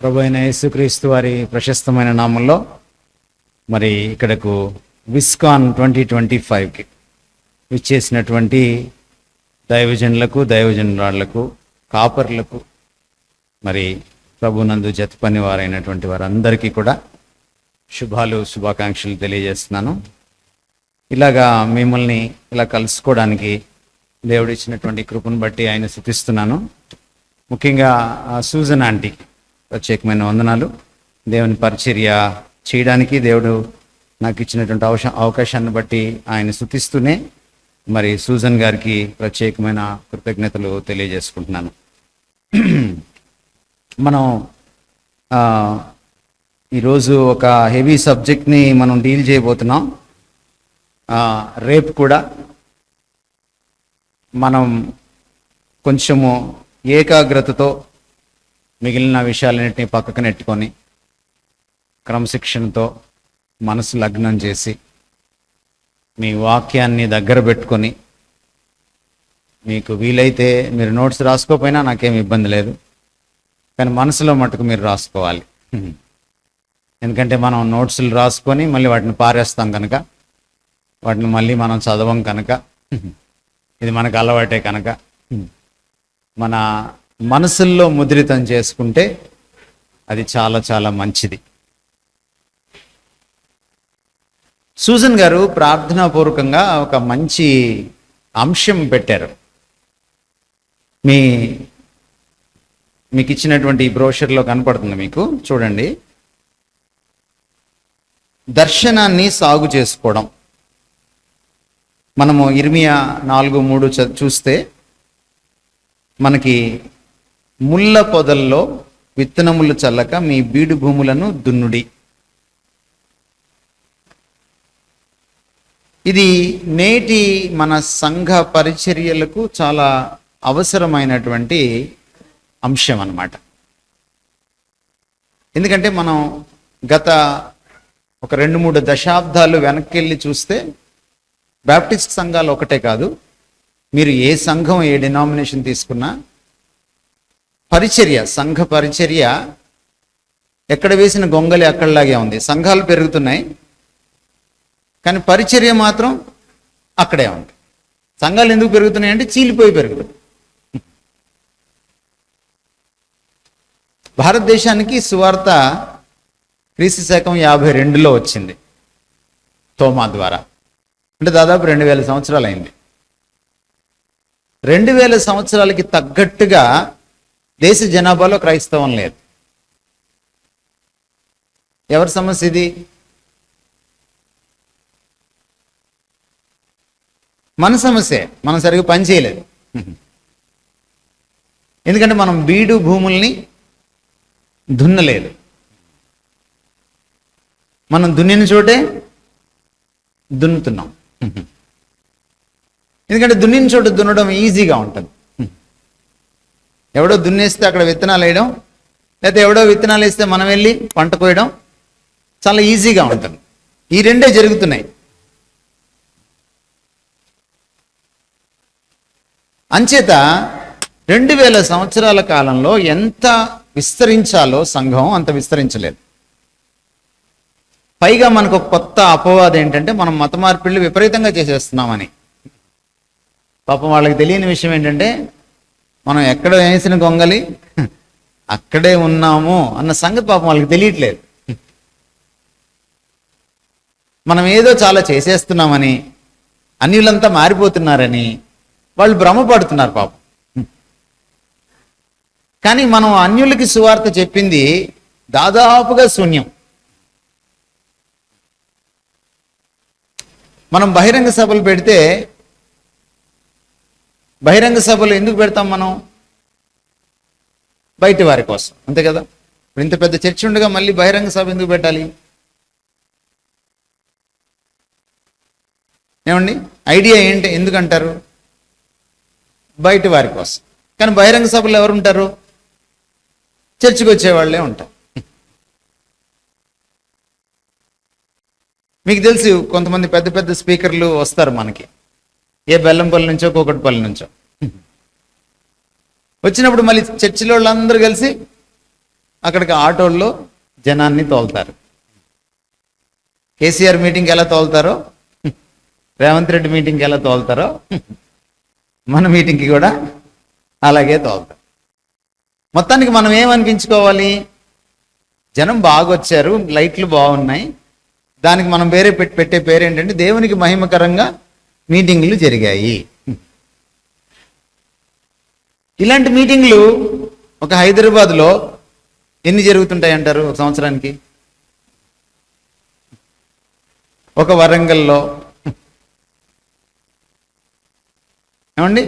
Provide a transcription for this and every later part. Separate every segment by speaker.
Speaker 1: ప్రభు అయిన యేసుక్రీస్తు వారి ప్రశస్తమైన నామంలో మరి ఇక్కడకు విస్కాన్ 2025కి విచ్చేసినటువంటి దైవజనులకు దైవజనురాళ్లకు కాపర్లకు మరి ప్రభునందు జతపని వారైనటువంటి వారందరికీ కూడా శుభాకాంక్షలు తెలియజేస్తున్నాను. ఇలాగా మిమ్మల్ని ఇలా కలుసుకోవడానికి దేవుడిచ్చినటువంటి కృపను బట్టి ఆయన స్తుతిస్తున్నాను. ముఖ్యంగా సూజన్ ఆంటీకి ప్రత్యేకమైన వందనాలు. దేవుని పరిచర్య చేయడానికి దేవుడు నాకు ఇచ్చినటువంటి అవకాశాన్ని బట్టి ఆయన స్తుతిస్తూనే మరి సూజన్ గారికి ప్రత్యేకమైన కృతజ్ఞతలు తెలియజేసుకుంటున్నాను. మనం ఈరోజు ఒక హెవీ సబ్జెక్ట్ని మనం డీల్ చేయబోతున్నాం. రేపు కూడా మనం కొంచెము ఏకాగ్రతతో మిగిలిన విషయాలన్నింటినీ పక్కకు నెట్టుకొని క్రమశిక్షణతో మనసు లగ్నం చేసి మీ వాక్యాన్ని దగ్గర పెట్టుకొని, మీకు వీలైతే మీరు నోట్స్ రాసుకోకపోయినా నాకేం ఇబ్బంది లేదు, కానీ మనసులో మటుకు మీరు రాసుకోవాలి. ఎందుకంటే మనం నోట్స్లు రాసుకొని మళ్ళీ వాటిని పారేస్తాం కనుక, వాటిని మళ్ళీ మనం చదవం కనుక, ఇది మనకు అలవాటే కనుక మన మనసుల్లో ముద్రితం చేసుకుంటే అది చాలా చాలా మంచిది. సూజన్ గారు ప్రార్థనాపూర్వకంగా ఒక మంచి అంశం పెట్టారు. మీకు ఇచ్చినటువంటి బ్రోషర్లో కనపడుతుంది, మీకు చూడండి. దర్శనాన్ని సాగు చేసుకోవడం. మనము ఇర్మియా 4:3 చూస్తే మనకి ముళ్ళ పొదల్లో విత్తనములు చల్లక మీ బీడు భూములను దున్నుడి. ఇది నేటి మన సంఘ పరిచర్యలకు చాలా అవసరమైనటువంటి అంశం అన్నమాట. ఎందుకంటే మనం గత ఒక 2-3 దశాబ్దాలు వెనక్కి వెళ్ళి చూస్తే బ్యాప్టిస్ట్ సంఘాలు ఒకటే కాదు, మీరు ఏ సంఘం ఏ డినామినేషన్ తీసుకున్నా పరిచర్య, సంఘ పరిచర్య ఎక్కడ వేసిన గొంగలి అక్కడలాగే ఉంది. సంఘాలు పెరుగుతున్నాయి కానీ పరిచర్య మాత్రం అక్కడే ఉంది. సంఘాలు ఎందుకు పెరుగుతున్నాయి అంటే చీలిపోయి పెరుగుతాయి. భారతదేశానికి సువార్త క్రీస్తు శకం 52లో వచ్చింది తోమా ద్వారా. అంటే దాదాపు 2000 సంవత్సరాలు అయింది. 2000 సంవత్సరాలకి తగ్గట్టుగా దేశ జనాభాలో క్రైస్తవం లేదు. ఎవరి సమస్య ఇది? మన సమస్యే. మనం సరిగ్గా పని చేయలేదు. ఎందుకంటే మనం బీడు భూముల్ని దున్నలేదు. మనం దున్నిన చోటే దున్నుతున్నాం. ఎందుకంటే దున్నిన చోట దున్నడం ఈజీగా ఉంటుంది. ఎవడో దున్నేస్తే అక్కడ విత్తనాలు వేయడం, లేకపోతే ఎవడో విత్తనాలు వేస్తే మనం వెళ్ళి పంట కోయడం చాలా ఈజీగా ఉంటుంది. ఈ రెండే జరుగుతున్నాయి. అంచేత 2000 సంవత్సరాల కాలంలో ఎంత విస్తరించాలో సంఘం అంత విస్తరించలేదు. పైగా మనకు ఒక కొత్త అపవాదం ఏంటంటే మనం మత మార్పిళ్ళు విపరీతంగా చేసేస్తున్నామని. పాపం వాళ్ళకి తెలియని విషయం ఏంటంటే మనం ఎక్కడ వేసిన గొంగలి అక్కడే ఉన్నాము అన్న సంగతి పాపం వాళ్ళకి తెలియట్లేదు. మనం ఏదో చాలా చేసేస్తున్నామని, అన్యులంతా మారిపోతున్నారని వాళ్ళు భ్రమపడుతున్నారు పాపం. కానీ మనం అన్యులకి సువార్త చెప్పింది దాదాపుగా శూన్యం. మనం బహిరంగ సభలు పెడితే, బహిరంగ సభలు ఎందుకు పెడతాం మనం? బయట వారి కోసం, అంతే కదా. ఇప్పుడు ఇంత పెద్ద చర్చ్ ఉండగా మళ్ళీ బహిరంగ సభ ఎందుకు పెట్టాలి? ఏమండి, ఐడియా ఏంటి? ఎందుకంటారు? బయట వారి కోసం. కానీ బహిరంగ సభలో ఎవరు ఉంటారు? చర్చికి వచ్చేవాళ్ళే ఉంటారు. మీకు తెలుసు, కొంతమంది పెద్ద పెద్ద స్పీకర్లు వస్తారు మనకి, ఏ బెల్లంపల్లి నుంచో కూకట్పల్లి నుంచో. వచ్చినప్పుడు మళ్ళీ చర్చిలో వాళ్ళందరూ కలిసి అక్కడికి ఆటోల్లో జనాన్ని తోలుతారు. కేసీఆర్ మీటింగ్కి ఎలా తోలుతారో, రేవంత్ రెడ్డి మీటింగ్కి ఎలా తోలుతారో, మన మీటింగ్కి కూడా అలాగే తోలుతారు. మొత్తానికి మనం ఏమనిపించుకోవాలి? జనం బాగొచ్చారు, లైట్లు బాగున్నాయి, దానికి మనం వేరే పెట్టే పేరు ఏంటంటే దేవునికి మహిమకరంగా మీటింగులు జరిగాయి. ఇలాంటి మీటింగ్లు ఒక హైదరాబాద్లో ఎన్ని జరుగుతుంటాయి అంటారు ఒక సంవత్సరానికి? ఒక వరంగల్లో ఏమండి?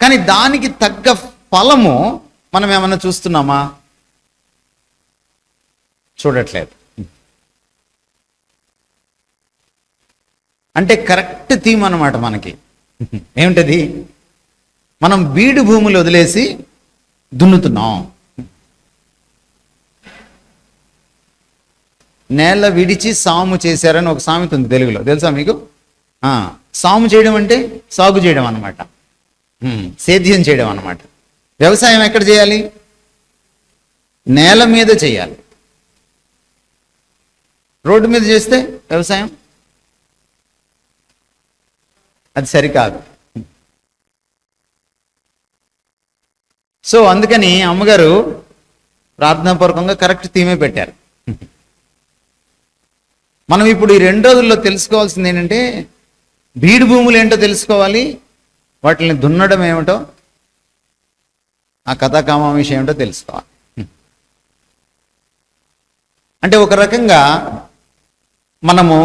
Speaker 1: కానీ దానికి తగ్గ ఫలము మనం ఏమన్నా చూస్తున్నామా? చూడట్లేదు. అంటే కరెక్ట్ థీమ్ అన్నమాట మనకి. ఏమిటది? మనం బీడు భూములు వదిలేసి దున్నుతున్నాం. నేల విడిచి సాము చేశారని ఒక సామెత ఉంది తెలుగులో, తెలుసా మీకు? సాము చేయడం అంటే సాగు చేయడం అన్నమాట, సేద్యం చేయడం అన్నమాట. వ్యవసాయం ఎక్కడ చేయాలి? నేల మీద చేయాలి. రోడ్డు మీద చేస్తే వ్యవసాయం అది సరికాదు. సో అందుకని అమ్మగారు ప్రార్థనాపూర్వకంగా కరెక్ట్ థీమే పెట్టారు. మనం ఇప్పుడు ఈ 2 రోజుల్లో తెలుసుకోవాల్సింది ఏంటంటే, బీడు భూములు ఏంటో తెలుసుకోవాలి, వాటిని దున్నడం ఏమిటో, ఆ కథాకామాంశం ఏమిటో తెలుసుకోవాలి. అంటే ఒక రకంగా మనము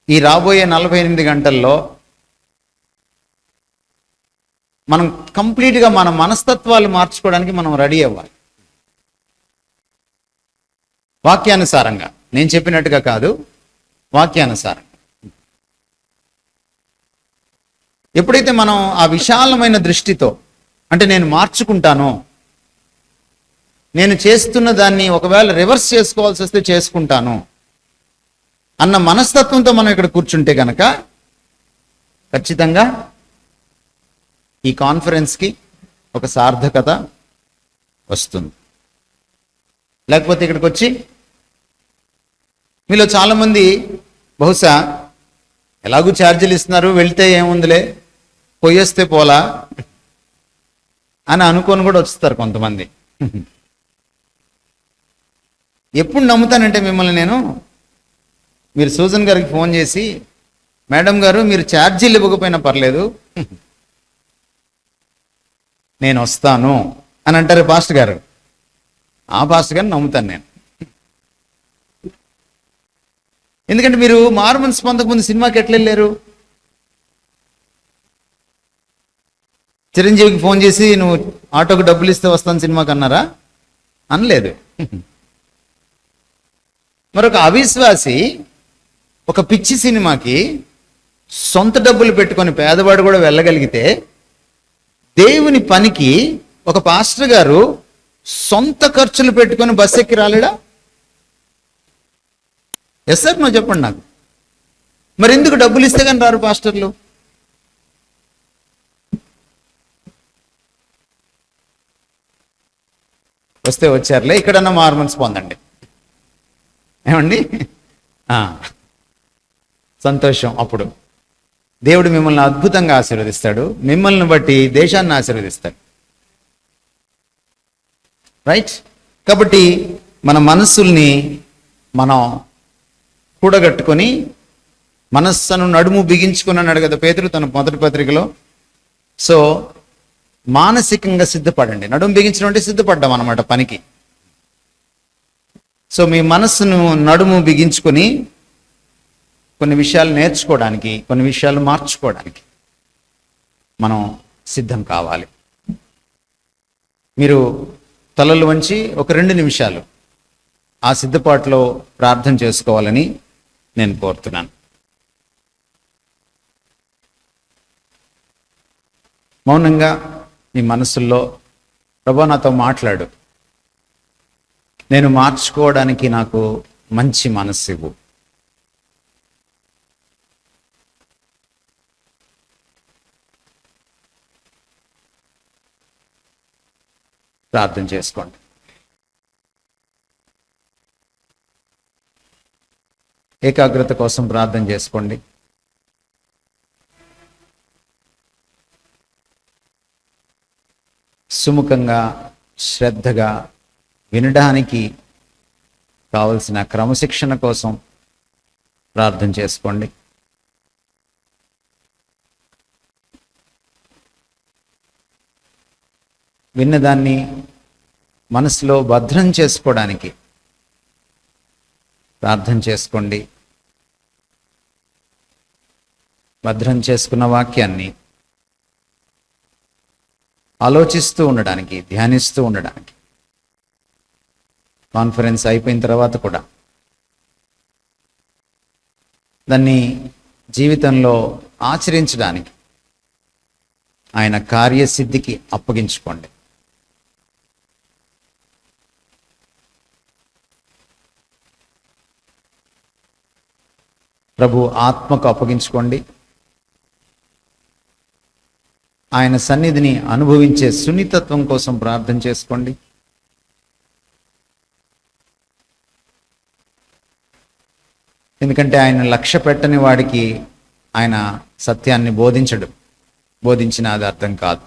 Speaker 1: ఈ రాబోయే 48 గంటల్లో మనం కంప్లీట్గా మన మనస్తత్వాలు మార్చుకోవడానికి మనం రెడీ అవ్వాలి. వాక్యానుసారంగా, నేను చెప్పినట్టుగా కాదు, వాక్యానుసారంగా. ఎప్పుడైతే మనం ఆ విశాలమైన దృష్టితో, అంటే నేను మార్చుకుంటానో, నేను చేస్తున్న దాన్ని ఒకవేళ రివర్స్ చేసుకోవాల్సి వస్తే చేసుకుంటాను అన్న మనస్తత్వంతో మనం ఇక్కడ కూర్చుంటే కనుక ఖచ్చితంగా ఈ కాన్ఫరెన్స్కి ఒక సార్థకత వస్తుంది. లేకపోతే ఇక్కడికి వచ్చి మీలో చాలామంది బహుశా ఎలాగూ ఛార్జీలు ఇస్తున్నారు, వెళ్తే ఏముందిలే, పొయ్యేస్తే పోలా అని అనుకొని కూడా వస్తారు కొంతమంది. ఎప్పుడు నమ్ముతానంటే మిమ్మల్ని నేను, మీరు సూజన్ గారికి ఫోన్ చేసి, మేడం గారు మీరు ఛార్జీలు ఇవ్వకపోయినా పర్లేదు, నేను వస్తాను అని అంటారు పాస్టర్ గారు. ఆ పాస్టర్ గారిని నమ్ముతాను నేను. ఎందుకంటే మీరు మారుమనసు పొందకముందు సినిమాకి ఎట్లా వెళ్ళారు? చిరంజీవికి ఫోన్ చేసి నువ్వు ఆటోకి డబ్బులు ఇస్తే వస్తాను సినిమాకి అన్నారా? అనలేదు. మరొక అవిశ్వాసి ఒక పిచ్చి సినిమాకి సొంత డబ్బులు పెట్టుకొని పేదవాడు కూడా వెళ్ళగలిగితే, దేవుని పనికి ఒక పాస్టర్ గారు సొంత ఖర్చులు పెట్టుకొని బస్ ఎక్కి రాలేడా? ఎస్ సార్, నువ్వు చెప్పండి నాకు. మరి ఎందుకు డబ్బులు ఇస్తే కానీ రారు పాస్టర్లు? వస్తే వచ్చారులే, ఇక్కడన్నా మారుమనసు పొందండి. ఏమండి? సంతోషం. అప్పుడు దేవుడు మిమ్మల్ని అద్భుతంగా ఆశీర్వదిస్తాడు, మిమ్మల్ని బట్టి దేశాన్ని ఆశీర్వదిస్తాడు. రైట్? కాబట్టి మన మనస్సుల్ని మనం కూడగట్టుకొని, మనస్సును నడుము బిగించుకుని అన్నాడు కదా పేతురు తన మొదటి పత్రికలో. సో మానసికంగా సిద్ధపడండి. నడుము బిగించడం అంటే సిద్ధపడ్డాం అన్నమాట పనికి. సో మీ మనస్సును నడుము బిగించుకొని కొన్ని విషయాలు నేర్చుకోవడానికి, కొన్ని విషయాలు మార్చుకోవడానికి మనం సిద్ధం కావాలి. మీరు తలలు వంచి ఒక 2 నిమిషాలు ఆ సిద్ధపాటులో ప్రార్థన చేసుకోవాలని నేను కోరుతున్నాను. మౌనంగా మీ మనసుల్లో, ప్రభువా నాతో మాట్లాడు, నేను మార్చుకోవడానికి నాకు మంచి మనస్సు ఇవ్వు. ప్రార్థన చేసుకోండి. ఏకాగ్రత కోసం ప్రార్థన చేసుకోండి. సుముఖంగా శ్రద్ధగా వినడానికి కావలసిన క్రమశిక్షణ కోసం ప్రార్థన చేసుకోండి. విన్నదాన్ని మనసులో భద్రం చేసుకోవడానికి ప్రార్థన చేసుకోండి. భద్రం చేసుకున్న వాక్యాన్ని ఆలోచిస్తూ ఉండడానికి, ధ్యానిస్తూ ఉండడానికి, కాన్ఫరెన్స్ అయిపోయిన తర్వాత కూడా దాన్ని జీవితంలో ఆచరించడానికి ఆయన కార్యసిద్ధికి అప్పగించుకోండి. ప్రభు ఆత్మకు అప్పగించుకోండి. ఆయన సన్నిధిని అనుభవించే సున్నితత్వం కోసం ప్రార్థన చేసుకోండి. ఎందుకంటే ఆయన లక్ష్య పెట్టని వాడికి ఆయన సత్యాన్ని బోధించడు. బోధించిన అది అర్థం కాదు.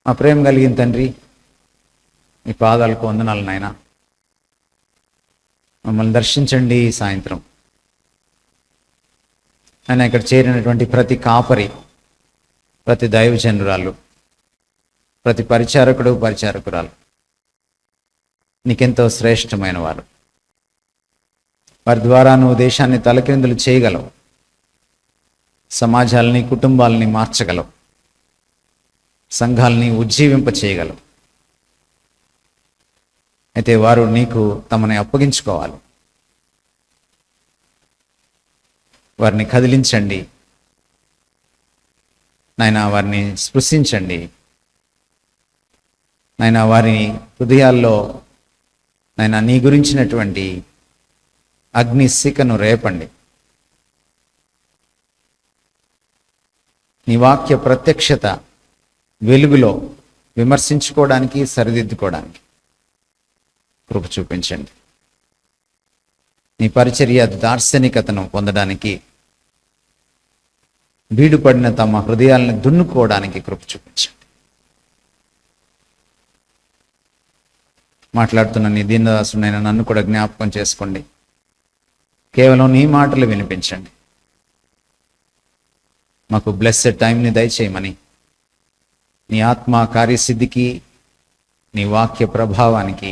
Speaker 1: మా ప్రేమ కలిగిన తండ్రి, మీ పాదాలకు వందనాలు నాయనా. మమ్మల్ని దర్శించండి ఈ సాయంత్రం. ఆయన ఇక్కడ చేరినటువంటి ప్రతి కాపరి, ప్రతి దైవజనురాలు, ప్రతి పరిచారకుడు, పరిచారకురాలు నీకెంతో శ్రేష్టమైన వారు. వారి ద్వారా నువ్వు దేశాన్ని తలకిందులు చేయగలవు, సమాజాలని, కుటుంబాలని మార్చగలవు, సంఘాలని ఉజ్జీవింప చేయగలవు. అయితే వారు నీకు తమని అప్పగించుకోవాలి. వారిని కదిలించండి నాయనా, వారిని స్పృశించండి నాయనా. వారి హృదయాల్లో నాయనా నీ గురించినటువంటి అగ్ని శిఖను రేపండి. నీ వాక్య ప్రత్యక్షత వెలుగులో విమర్శించుకోవడానికి, సరిదిద్దుకోవడానికి కృప చూపించండి. నీ పరిచర్య దార్శనికతను పొందడానికి, బీడుపడిన తమ హృదయాలను దున్నుకోవడానికి కృప చూపించండి. మాట్లాడుతున్న నీ దీనదాసునైనా నన్ను కూడా జ్ఞాపకం చేసుకోండి. కేవలం నీ మాటలు వినిపించండి. మాకు బ్లెస్సెడ్ టైంని దయచేయమని నీ ఆత్మ కార్యసిద్ధికి, నీ వాక్య ప్రభావానికి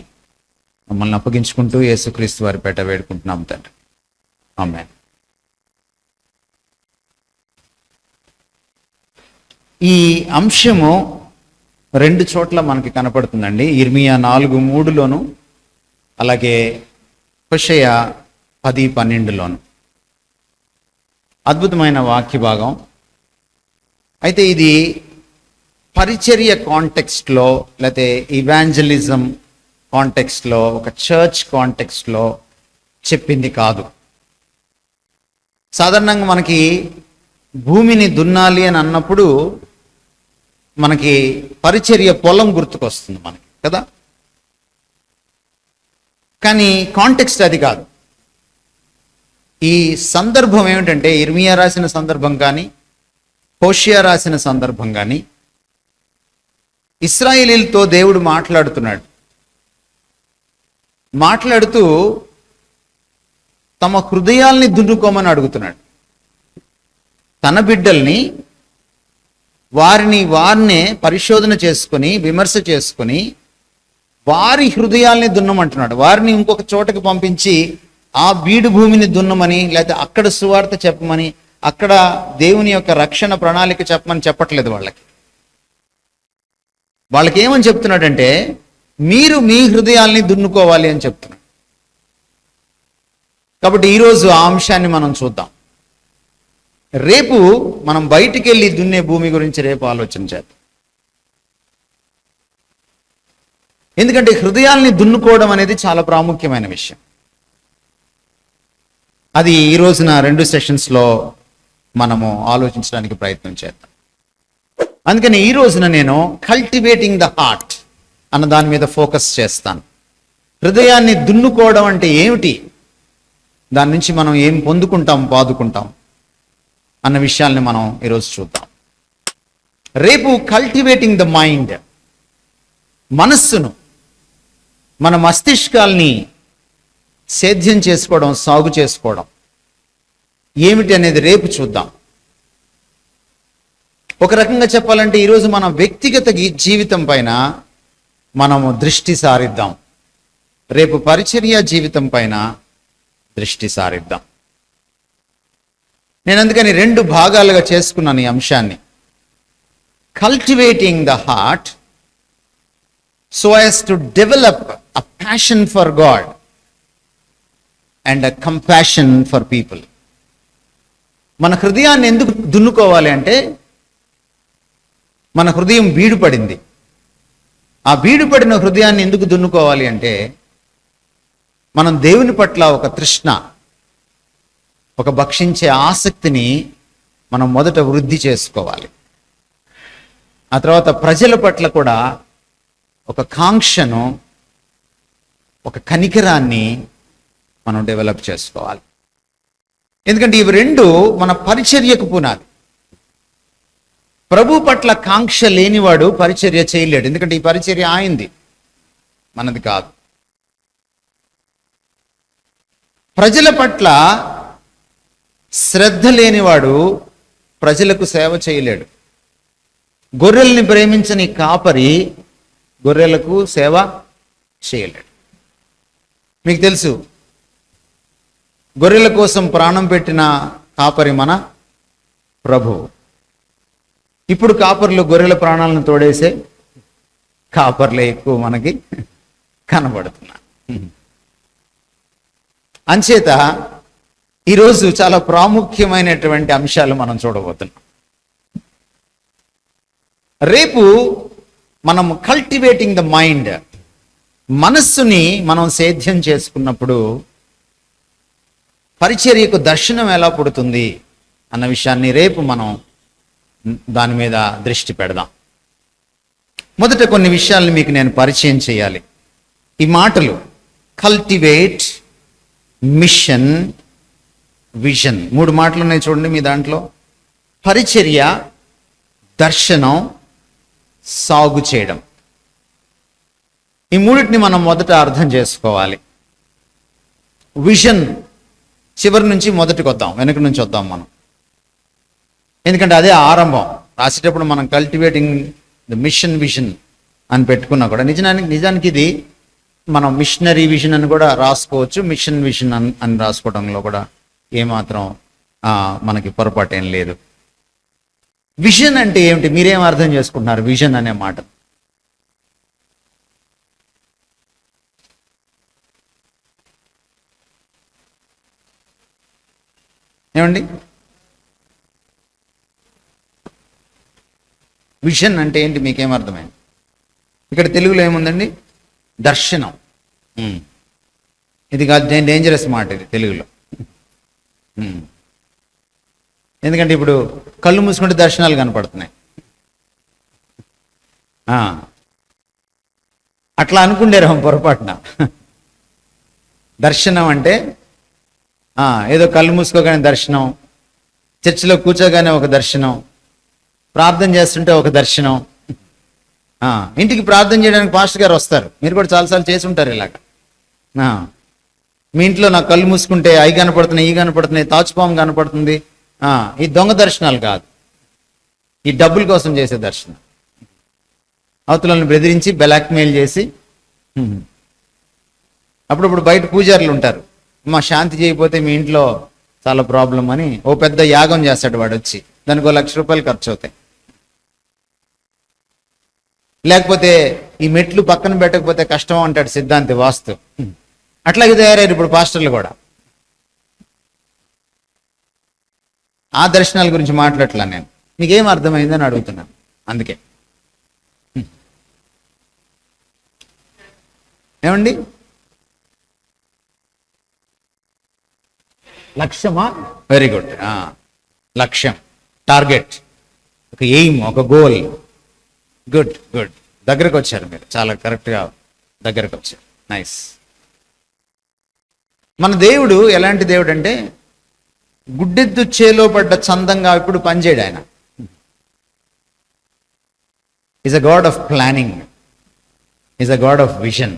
Speaker 1: మమ్మల్ని అప్పగించుకుంటూ యేసుక్రీస్తు వారి పేట వేడుకుంటున్నాం తండ్రి. ఆమేన్. ఈ అంశము 2 చోట్ల మనకి కనపడుతుందండి. ఇర్మియా 4:3లోను, అలాగే హోషేయ 10:12లోను. అద్భుతమైన వాక్య భాగం. అయితే ఇది పరిచర్య కాంటెక్స్ట్లో, లేకపోతే ఇవాంజలిజం కాంటెక్స్ట్లో, ఒక చర్చ్ కాంటెక్స్ట్లో చెప్పింది కాదు. సాధారణంగా మనకి భూమిని దున్నాలి అని అన్నప్పుడు మనకి పరిచర్య పొలం గుర్తుకొస్తుంది మనకి కదా. కానీ కాంటెక్స్ట్ అది కాదు. ఈ సందర్భం ఏమిటంటే, ఇర్మియా రాసిన సందర్భం కానీ, హోషేయ రాసిన సందర్భం కానీ, ఇశ్రాయేలీలతో దేవుడు మాట్లాడుతూ తమ హృదయాల్ని దున్నుకోమని అడుగుతున్నాడు. తన బిడ్డల్ని వారినే పరిశోధన చేసుకొని, విమర్శ చేసుకొని, వారి హృదయాల్ని దున్నమంటున్నాడు. వారిని ఇంకొక చోటకి పంపించి ఆ బీడు భూమిని దున్నమని, లేకపోతే అక్కడ సువార్త చెప్పమని, అక్కడ దేవుని యొక్క రక్షణ ప్రణాళిక చెప్పమని చెప్పట్లేదు. వాళ్ళకి ఏమని చెప్తున్నాడంటే, మీరు మీ హృదయాల్ని దున్నుకోవాలి అని చెప్తున్నాడు. కాబట్టి ఈరోజు ఆ అంశాన్ని మనం చూద్దాం. రేపు మనం బయటికి వెళ్ళి దున్నే భూమి గురించి రేపు ఆలోచన చేద్దాం. ఎందుకంటే హృదయాల్ని దున్నుకోవడం అనేది చాలా ప్రాముఖ్యమైన విషయం. అది ఈ రోజున 2 సెషన్స్లో మనము ఆలోచించడానికి ప్రయత్నం చేద్దాం. అందుకని ఈ రోజున నేను కల్టివేటింగ్ ద హార్ట్ అన్న దాని మీద ఫోకస్ చేస్తాను. హృదయాన్ని దున్నుకోవడం అంటే ఏమిటి, దాని నుంచి మనం ఏం పొందుకుంటాం, బాదుకుంటాం అన్న విషయాల్ని మనం ఈరోజు చూద్దాం. రేపు కల్టివేటింగ్ ద మైండ్, మనస్సును, మన మస్తిష్కాల్ని సేద్యం చేసుకోవడం, సాగు చేసుకోవడం ఏమిటి అనేది రేపు చూద్దాం. ఒక రకంగా చెప్పాలంటే ఈరోజు మన వ్యక్తిగత జీవితం పైన మనము దృష్టి సారిద్దాం, రేపు పరిచర్య జీవితం పైన దృష్టి సారిద్దాం. నేను అందుకని 2 భాగాలుగా చేసుకున్నాను ఈ అంశాన్ని. Cultivating the heart so as to develop a passion for God and a compassion for people. మన హృదయాన్ని ఎందుకు దున్నుకోవాలి అంటే, మన హృదయం బీడుపడింది. ఆ బీడుపడిన హృదయాన్ని ఎందుకు దున్నుకోవాలి అంటే, మనం దేవుని పట్ల ఒక తృష్ణ, ఒక భక్షించే ఆసక్తిని మనం మొదట వృద్ధి చేసుకోవాలి. ఆ తర్వాత ప్రజల పట్ల కూడా ఒక కాంక్షను, ఒక కనికరాన్ని మనం డెవలప్ చేసుకోవాలి. ఎందుకంటే ఇవి 2 మన పరిచర్యకు పునాది. ప్రభు పట్ల కాంక్ష లేనివాడు పరిచర్య చేయలేడు. ఎందుకంటే ఈ పరిచర్య ఆయనది, మనది కాదు. ప్రజల పట్ల శ్రద్ధ లేనివాడు ప్రజలకు సేవ చేయలేడు. గొర్రెల్ని ప్రేమించని కాపరి గొర్రెలకు సేవ చేయలేడు. మీకు తెలుసు, గొర్రెల కోసం ప్రాణం పెట్టిన కాపరి మన ప్రభువు. ఇప్పుడు కాపర్లు గొర్రెల ప్రాణాలను తోడేసే కాపర్లే ఎక్కువ మనకి కనబడుతున్నారు. అంచేత ఈరోజు చాలా ప్రాముఖ్యమైనటువంటి అంశాలు మనం చూడబోతున్నాం. రేపు మనం కల్టివేటింగ్ ద మైండ్, మనస్సుని మనం సేద్యం చేసుకున్నప్పుడు పరిచర్యకు దర్శనం ఎలా పుడుతుంది అన్న విషయాన్ని రేపు మనం దాని మీద దృష్టి పెడదాం. మొదట కొన్ని విషయాలను మీకు నేను పరిచయం చేయాలి. ఈ మాటలు కల్టివేట్, మిషన్, విజన్, 3 మాటలు ఉన్నాయి చూడండి మీ దాంట్లో. పరిచర్య, దర్శనం, సాగు చేయడం. ఈ 3టిని మనం మొదట అర్థం చేసుకోవాలి. విజన్ చివరి నుంచి మొదటికి వద్దాం, వెనక నుంచి వద్దాం మనం. ఎందుకంటే అదే ఆరంభం. రాసేటప్పుడు మనం కల్టివేటింగ్ ద మిషన్, విజన్ అని పెట్టుకున్నా కూడా నిజానికి ఇది మనం మిషనరీ విజన్ అని కూడా రాసుకోవచ్చు, మిషన్ విజన్ అని రాసుకోవడంలో కూడా ఏమాత్రం మనకి పొరపాటు ఏం లేదు. విజన్ అంటే ఏమిటి, మీరేం అర్థం చేసుకుంటున్నారు విజన్ అనే మాట? ఏమండి, విజన్ అంటే ఏంటి, మీకేం అర్థమైంది? ఇక్కడ తెలుగులో ఏముందండి? దర్శనం. ఇది కాదు, డేంజరస్ మాట ఇది తెలుగులో. ఎందుకంటే ఇప్పుడు కళ్ళు మూసుకుంటే దర్శనాలు కనపడుతున్నాయి. అట్లా అనుకుండేరు పొరపాటున. దర్శనం అంటే ఏదో కళ్ళు మూసుకోగానే దర్శనం, చర్చిలో కూర్చోగానే ఒక దర్శనం, ప్రార్థన చేస్తుంటే ఒక దర్శనం. ఇంటికి ప్రార్థన చేయడానికి పాస్టర్ గారు వస్తారు, మీరు కూడా చాలాసార్లు చేసి ఉంటారు ఇలాగా. మీ ఇంట్లో నాకు కళ్ళు మూసుకుంటే అవి కనపడుతున్నాయి, ఈ కనపడుతున్నాయి, తాచుపాము కనపడుతుంది. ఈ దొంగ దర్శనాలు కాదు, ఈ డబ్బుల కోసం చేసే దర్శనం. అవతలను బెదిరించి బ్లాక్మెయిల్ చేసి, అప్పుడప్పుడు బయట పూజారులు ఉంటారు, మా శాంతి చేయకపోతే మీ ఇంట్లో చాలా ప్రాబ్లం అని ఓ పెద్ద యాగం చేస్తాడు వాడు వచ్చి, దానికి 1 లక్ష రూపాయలు ఖర్చు అవుతాయి. లేకపోతే ఈ మెట్లు పక్కన పెట్టకపోతే కష్టం అంటాడు సిద్ధాంతి వాస్తు. అట్లాగే తయారయ్యారు ఇప్పుడు పాస్టర్లు కూడా. ఆ దర్శనాల గురించి మాట్లాడట్లా నేను, మీకేం అర్థమైందని అడుగుతున్నాను. అందుకే ఏమండి, లక్ష్యమా? Very good. లక్ష్యం, టార్గెట్, ఒక ఎయిమ్, ఒక గోల్. గుడ్ గుడ్, దగ్గరకు వచ్చారు మీరు, చాలా కరెక్ట్గా దగ్గరకు వచ్చారు. నైస్. మన దేవుడు ఎలాంటి దేవుడు అంటే, గుడ్డెద్దు చేలో పడ్డ చందంగా ఇప్పుడు పనిచేయడు ఆయన. Is a God of planning, is a God of vision.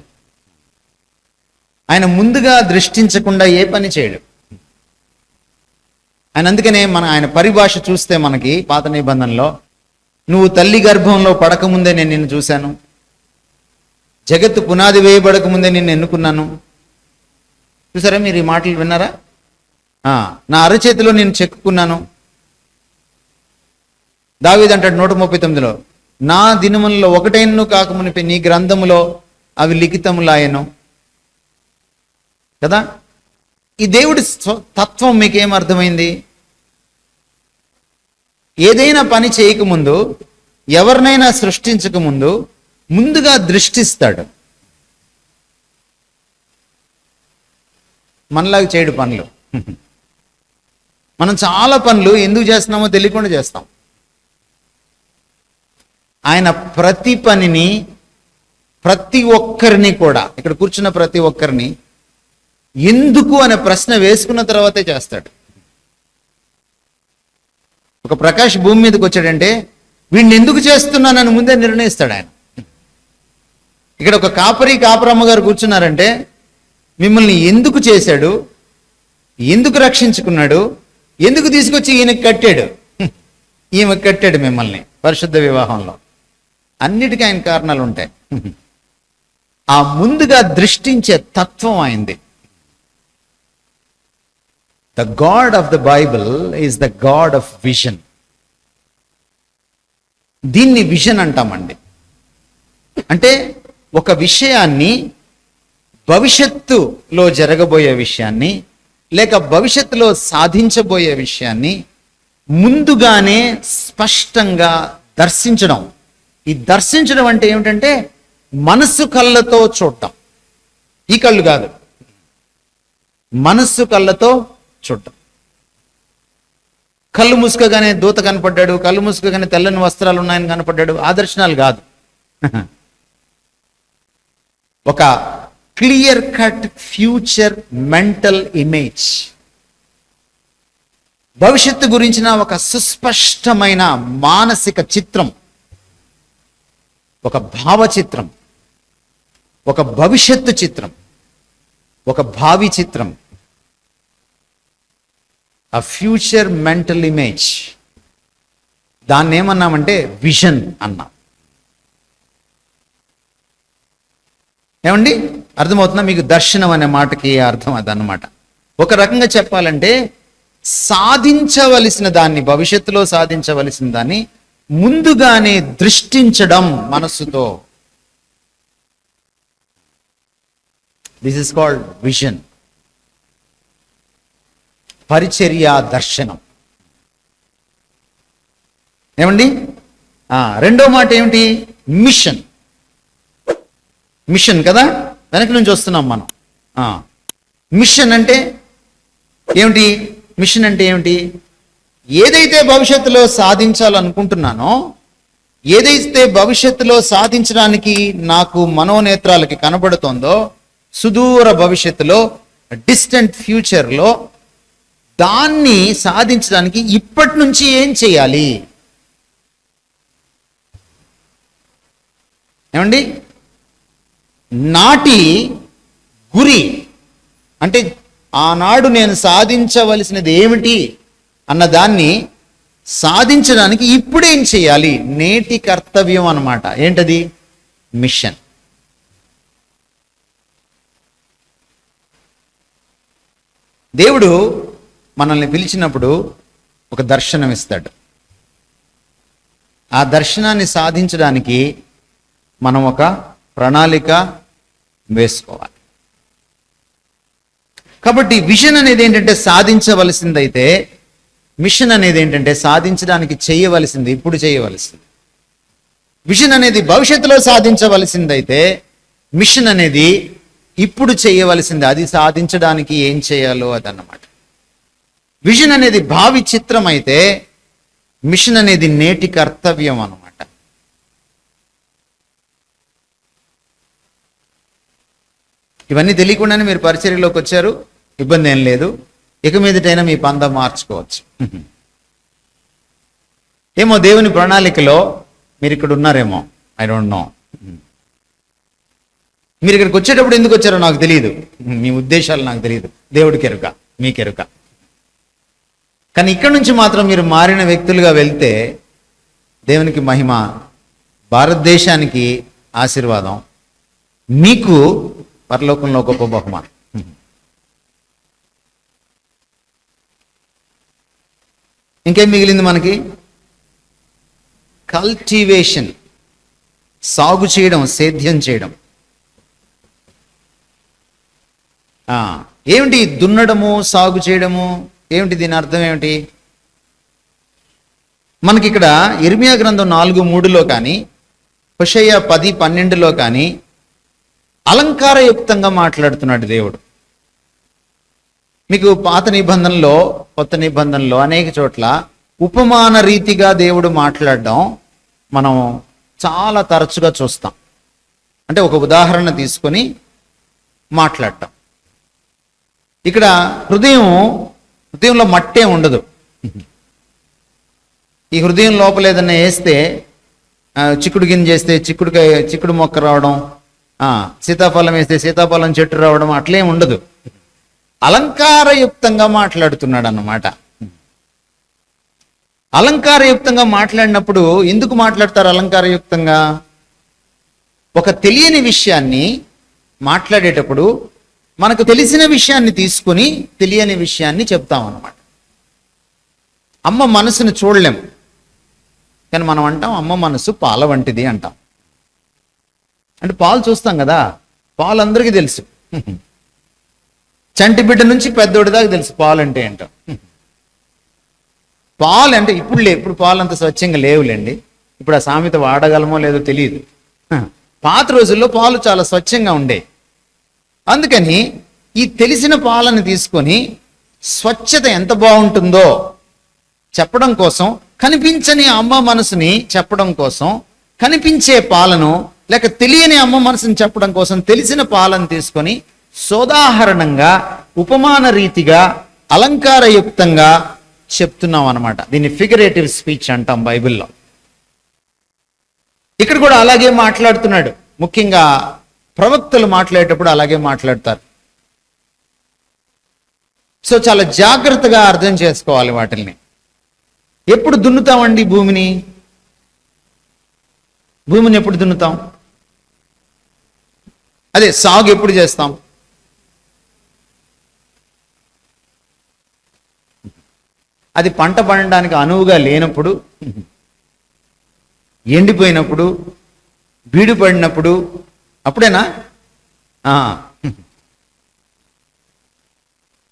Speaker 1: ఆయన ముందుగా దృష్టించకుండా ఏ పని చేయడు ఆయన. అందుకనే ఆయన పరిభాష చూస్తే మనకి పాత నిబంధనలో, నువ్వు తల్లి గర్భంలో పడకముందే నేను నిన్ను చూశాను, జగత్తు పునాది వేయబడక ముందే నిన్ను ఎన్నుకున్నాను. చూసారా మీరు ఈ మాటలు విన్నారా? నా అరచేతిలో నేను చెక్కుకున్నాను. దావీదు అంటాడు 139లో, నా దినములలో ఒకటైనను కాకమునిపై నీ గ్రంథములో అవి లిఖితములాయను కదా. ఈ దేవుడి తత్వం మీకేం అర్థమైంది? ఏదైనా పని చేయకముందు, ఎవరినైనా సృష్టించకముందు ముందుగా దృష్టిస్తాడు. మనలాగా చేయడు పనులు. మనం చాలా పనులు ఎందుకు చేస్తున్నామో తెలియకుండా చేస్తాం. ఆయన ప్రతి పనిని, ప్రతి ఒక్కరిని కూడా, ఇక్కడ కూర్చున్న ప్రతి ఒక్కరిని ఎందుకు అనే ప్రశ్న వేసుకున్న తర్వాతే చేస్తాడు. ఒక ప్రకాష్ భూమి మీదకి వచ్చాడంటే వీడిని ఎందుకు చేస్తున్నానని ముందే నిర్ణయిస్తాడు ఆయన. ఇక్కడ ఒక కాపరమ్మ గారు కూర్చున్నారంటే మిమ్మల్ని ఎందుకు చేశాడు, ఎందుకు రక్షించుకున్నాడు, ఎందుకు తీసుకొచ్చి ఈయనకి కట్టాడు, ఈమెకు కట్టాడు మిమ్మల్ని పరిశుద్ధ వివాహంలో. అన్నిటికీ ఆయన కారణాలు ఉంటాయి. ఆ ముందుగా దృష్టించే తత్వం ఆయనది. The God of the Bible is the God of vision. దీన్ని విజన్ అంటామండి. అంటే ఒక విషయాన్ని, భవిష్యత్తులో జరగబోయే విషయాన్ని, లేక భవిష్యత్తులో సాధించబోయే విషయాన్ని ముందుగానే స్పష్టంగా దర్శించడం. ఈ దర్శించడం అంటే ఏమిటంటే మనస్సు కళ్ళతో చూడటం. ఈ కళ్ళు కాదు, మనస్సు కళ్ళతో చూడటం. కళ్ళు మూసుకోగానే దూత కనపడ్డాడు, కళ్ళు మూసుకోగానే తెల్లని వస్త్రాలు ఉన్నాయని కనపడ్డాడు. ఆ దర్శనాలు కాదు. ఒక clear cut future mental image, భవిష్యత్తు గురించిన ఒక సుస్పష్టమైన మానసిక చిత్రం, ఒక భావ చిత్రం, ఒక భవిష్యత్తు చిత్రం, ఒక భావి చిత్రం, ఆ ఫ్యూచర్ మెంటల్ ఇమేజ్. దాన్ని ఏమన్నామంటే విజన్ అన్నాం. ఏమండి అర్థమవుతుందా మీకు? దర్శనం అనే మాటకి అర్థం అదన్నమాట. ఒక రకంగా చెప్పాలంటే సాధించవలసిన దాన్ని, భవిష్యత్తులో సాధించవలసిన దాన్ని ముందుగానే దృష్టించడం మనస్సుతో. This is called vision. పరిచర్య దర్శనం. ఏమండి రెండో మాట ఏమిటి? మిషన్. మిషన్ కదా, వెనక నుంచి వస్తున్నాం మనం. మిషన్ అంటే ఏమిటి? మిషన్ అంటే ఏమిటి? ఏదైతే భవిష్యత్తులో సాధించాలనుకుంటున్నానో, ఏదైతే భవిష్యత్తులో సాధించడానికి నాకు మనోనేత్రాలకి కనబడుతోందో, సుదూర భవిష్యత్తులో, డిస్టెంట్ ఫ్యూచర్లో, దాన్ని సాధించడానికి ఇప్పటి నుంచి ఏం చేయాలి? ఏమండి నాటి గురి అంటే ఆనాడు నేను సాధించవలసినది ఏమిటి అన్నదాన్ని సాధించడానికి ఇప్పుడేం చేయాలి? నేటి కర్తవ్యం అన్నమాట. ఏంటది? మిషన్. దేవుడు మనల్ని పిలిచినప్పుడు ఒక దర్శనం ఇస్తాడు. ఆ దర్శనాన్ని సాధించడానికి మనం ఒక ప్రణాళిక వేసుకోవాలి. కాబట్టి విజన్ అనేది ఏంటంటే సాధించవలసిందైతే, మిషన్ అనేది ఏంటంటే సాధించడానికి చేయవలసింది, ఇప్పుడు చేయవలసింది. విజన్ అనేది భవిష్యత్తులో సాధించవలసిందైతే, మిషన్ అనేది ఇప్పుడు చేయవలసింది, అది సాధించడానికి ఏం చేయాలో అదన్నమాట. విజన్ అనేది భావి చిత్రం అయితే మిషన్ అనేది నేటి కర్తవ్యం అన్నమాట. ఇవన్నీ తెలియకుండానే మీరు పరిచర్యలోకి వచ్చారు, ఇబ్బంది ఏం లేదు. ఇక మీదటైనా మీ పందం మార్చుకోవచ్చు. ఏమో దేవుని ప్రణాళికలో మీరు ఇక్కడ ఉన్నారేమో, ఐ డోంట్ నో. మీరు ఇక్కడికి వచ్చేటప్పుడు ఎందుకు వచ్చారో నాకు తెలియదు, మీ ఉద్దేశాలు నాకు తెలియదు. దేవుడికి ఎరుక, మీకెరుక. కానీ ఇక్కడ నుంచి మాత్రం మీరు మారిన వ్యక్తులుగా వెళ్తే దేవునికి మహిమ, భారతదేశానికి ఆశీర్వాదం, మీకు పరలోకంలో గొప్ప బహుమానం. ఇంకేం మిగిలింది మనకి? కల్టివేషన్, సాగు చేయడం, సేద్యం చేయడం. ఏమిటి దున్నడము, సాగు చేయడము? ఏమిటి దీని అర్థం ఏమిటి? మనకి ఇక్కడ ఇర్మియా గ్రంథం 4:3లో కానీ, హోషేయ 10:12లో కానీ అలంకారయుక్తంగా మాట్లాడుతున్నాడు దేవుడు. మీకు పాత నిబంధనలో, కొత్త నిబంధనలో అనేక చోట్ల ఉపమాన రీతిగా దేవుడు మాట్లాడడం మనం చాలా తరచుగా చూస్తాం. అంటే ఒక ఉదాహరణ తీసుకొని మాట్లాడటం. ఇక్కడ హృదయంలో మట్టే ఉండదు. ఈ హృదయం లోపల ఏదన్నా వేస్తే, చిక్కుడు గింజ వేస్తే చిక్కుడు మొక్క రావడం, సీతాఫలం వేస్తే సీతాఫలం చెట్టు రావడం, అట్లేం ఉండదు. అలంకారయుక్తంగా మాట్లాడుతున్నాడు అన్నమాట. అలంకారయుక్తంగా మాట్లాడినప్పుడు ఎందుకు మాట్లాడతారు అలంకారయుక్తంగా? ఒక తెలియని విషయాన్ని మాట్లాడేటప్పుడు మనకు తెలిసిన విషయాన్ని తీసుకొని తెలియని విషయాన్ని చెప్తాం అన్నమాట. అమ్మ మనసును చూడలేం, కానీ మనం అంటాం అమ్మ మనసు పాల వంటిది అంటాం. అంటే పాలు చూస్తాం కదా, పాలు అందరికీ తెలుసు. చంటి బిడ్డ నుంచి పెద్దోడి దాకా తెలుసు పాలు అంటే ఏంటో. పాలు అంటే ఇప్పుడు పాలు అంత స్వచ్ఛంగా లేవులేండి. ఇప్పుడు ఆ సామెత వాడగలమో లేదో తెలియదు. పాత రోజుల్లో పాలు చాలా స్వచ్ఛంగా ఉండే. అందుకని ఈ తెలిసిన పాలను తీసుకొని స్వచ్ఛత ఎంత బాగుంటుందో చెప్పడం కోసం, కనిపించని అమ్మ మనసుని చెప్పడం కోసం, కనిపించే పాలను లేక తెలియని అమ్మ మనసుని చెప్పడం కోసం తెలిసిన పాలను తీసుకొని సోదాహరణంగా, ఉపమాన రీతిగా, అలంకారయుక్తంగా చెప్తున్నాం అన్నమాట. దీన్ని ఫిగరేటివ్ స్పీచ్ అంటాం బైబిల్లో. ఇక్కడ కూడా అలాగే మాట్లాడుతున్నాడు. ముఖ్యంగా ప్రవక్తలు మాట్లాడేటప్పుడు అలాగే మాట్లాడతారు. సో చాలా జాగ్రత్తగా అర్థం చేసుకోవాలి వాటిల్ని. ఎప్పుడు దున్నుతామండి భూమిని ఎప్పుడు దున్నుతాం? అదే సాగు ఎప్పుడు చేస్తాం? అది పంట పండడానికి అనువుగా లేనప్పుడు, ఎండిపోయినప్పుడు, బీడు పడినప్పుడు, అప్పుడేనా?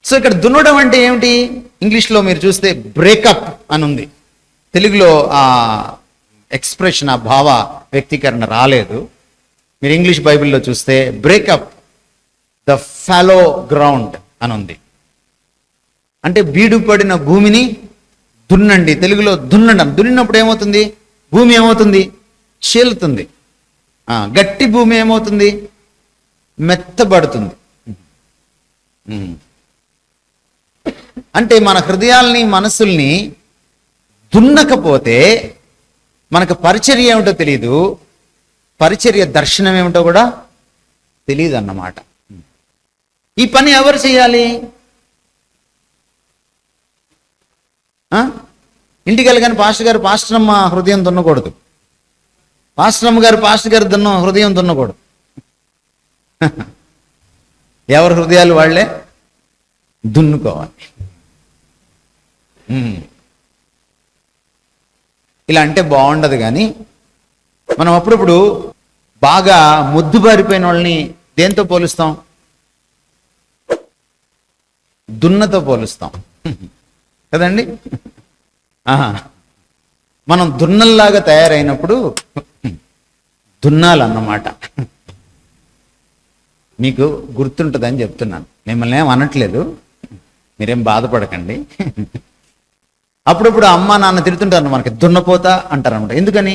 Speaker 1: సో ఇక్కడ దున్నడం అంటే ఏమిటి? ఇంగ్లీష్లో మీరు చూస్తే బ్రేకప్ అని ఉంది. తెలుగులో ఆ ఎక్స్ప్రెషన్, ఆ భావ వ్యక్తీకరణ రాలేదు. మీరు ఇంగ్లీష్ బైబిల్లో చూస్తే బ్రేకప్ ద ఫాలో గ్రౌండ్ అని ఉంది. అంటే బీడు పడిన భూమిని దున్నండి. తెలుగులో దున్నడం. దున్నినప్పుడు ఏమవుతుంది? భూమి ఏమవుతుంది? చీలుతుంది. గట్టి భూమి ఏమవుతుంది? మెత్తబడుతుంది. అంటే మన హృదయాల్ని, మనసుల్ని దున్నకపోతే మనకు పరిచర్య ఏమిటో తెలియదు, పరిచర్య దర్శనం ఏమిటో కూడా తెలియదు అన్నమాట. ఈ పని ఎవరు చేయాలి? ఇంటికి వెళ్ళగానే పాస్టర్ అమ్మ హృదయం దున్నకూడదు, పాస్టర్ గారు హృదయం దున్నకూడదు. ఎవరి హృదయాలు వాళ్ళే దున్నుకోవాలి. ఇలా అంటే బాగుండదు. కానీ మనం అప్పుడప్పుడు బాగా ముద్దుబారిపోయిన వాళ్ళని దేంతో పోలుస్తాం? దున్నతో పోలుస్తాం కదండి. మనం దున్నల్లాగా తయారైనప్పుడు దున్నాలన్నమాట. మీకు గుర్తుంటుందని చెప్తున్నాను, మిమ్మల్ని ఏం అనట్లేదు. మీరేం బాధపడకండి. అప్పుడప్పుడు అమ్మ నాన్న తిడుతుంటారు, మనకి దున్నపోతా అంటారు అనమాట. ఎందుకని?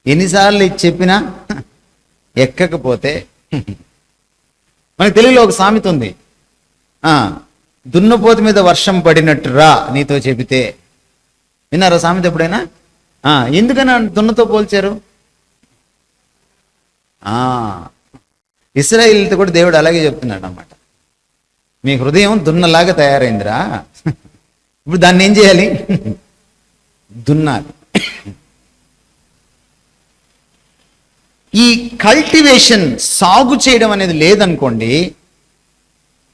Speaker 1: ఎన్నిసార్లు ఇది చెప్పినా ఎక్కకపోతే. మనకి తెలుగులో ఒక సామెత ఉంది, దున్నపోతు మీద వర్షం పడినట్టు రా నీతో చెబితే. విన్నారా సామెత ఎప్పుడైనా? ఎందుకని దున్నతో పోల్చారు? ఇశ్రాయేలుతో కూడా దేవుడు అలాగే చెప్తున్నాడు అన్నమాట. మీ హృదయం దున్నలాగా తయారైందిరా, ఇప్పుడు దాన్ని ఏం చేయాలి? దున్నాలి. ఈ కల్టివేషన్, సాగు చేయడం అనేది లేదనుకోండి,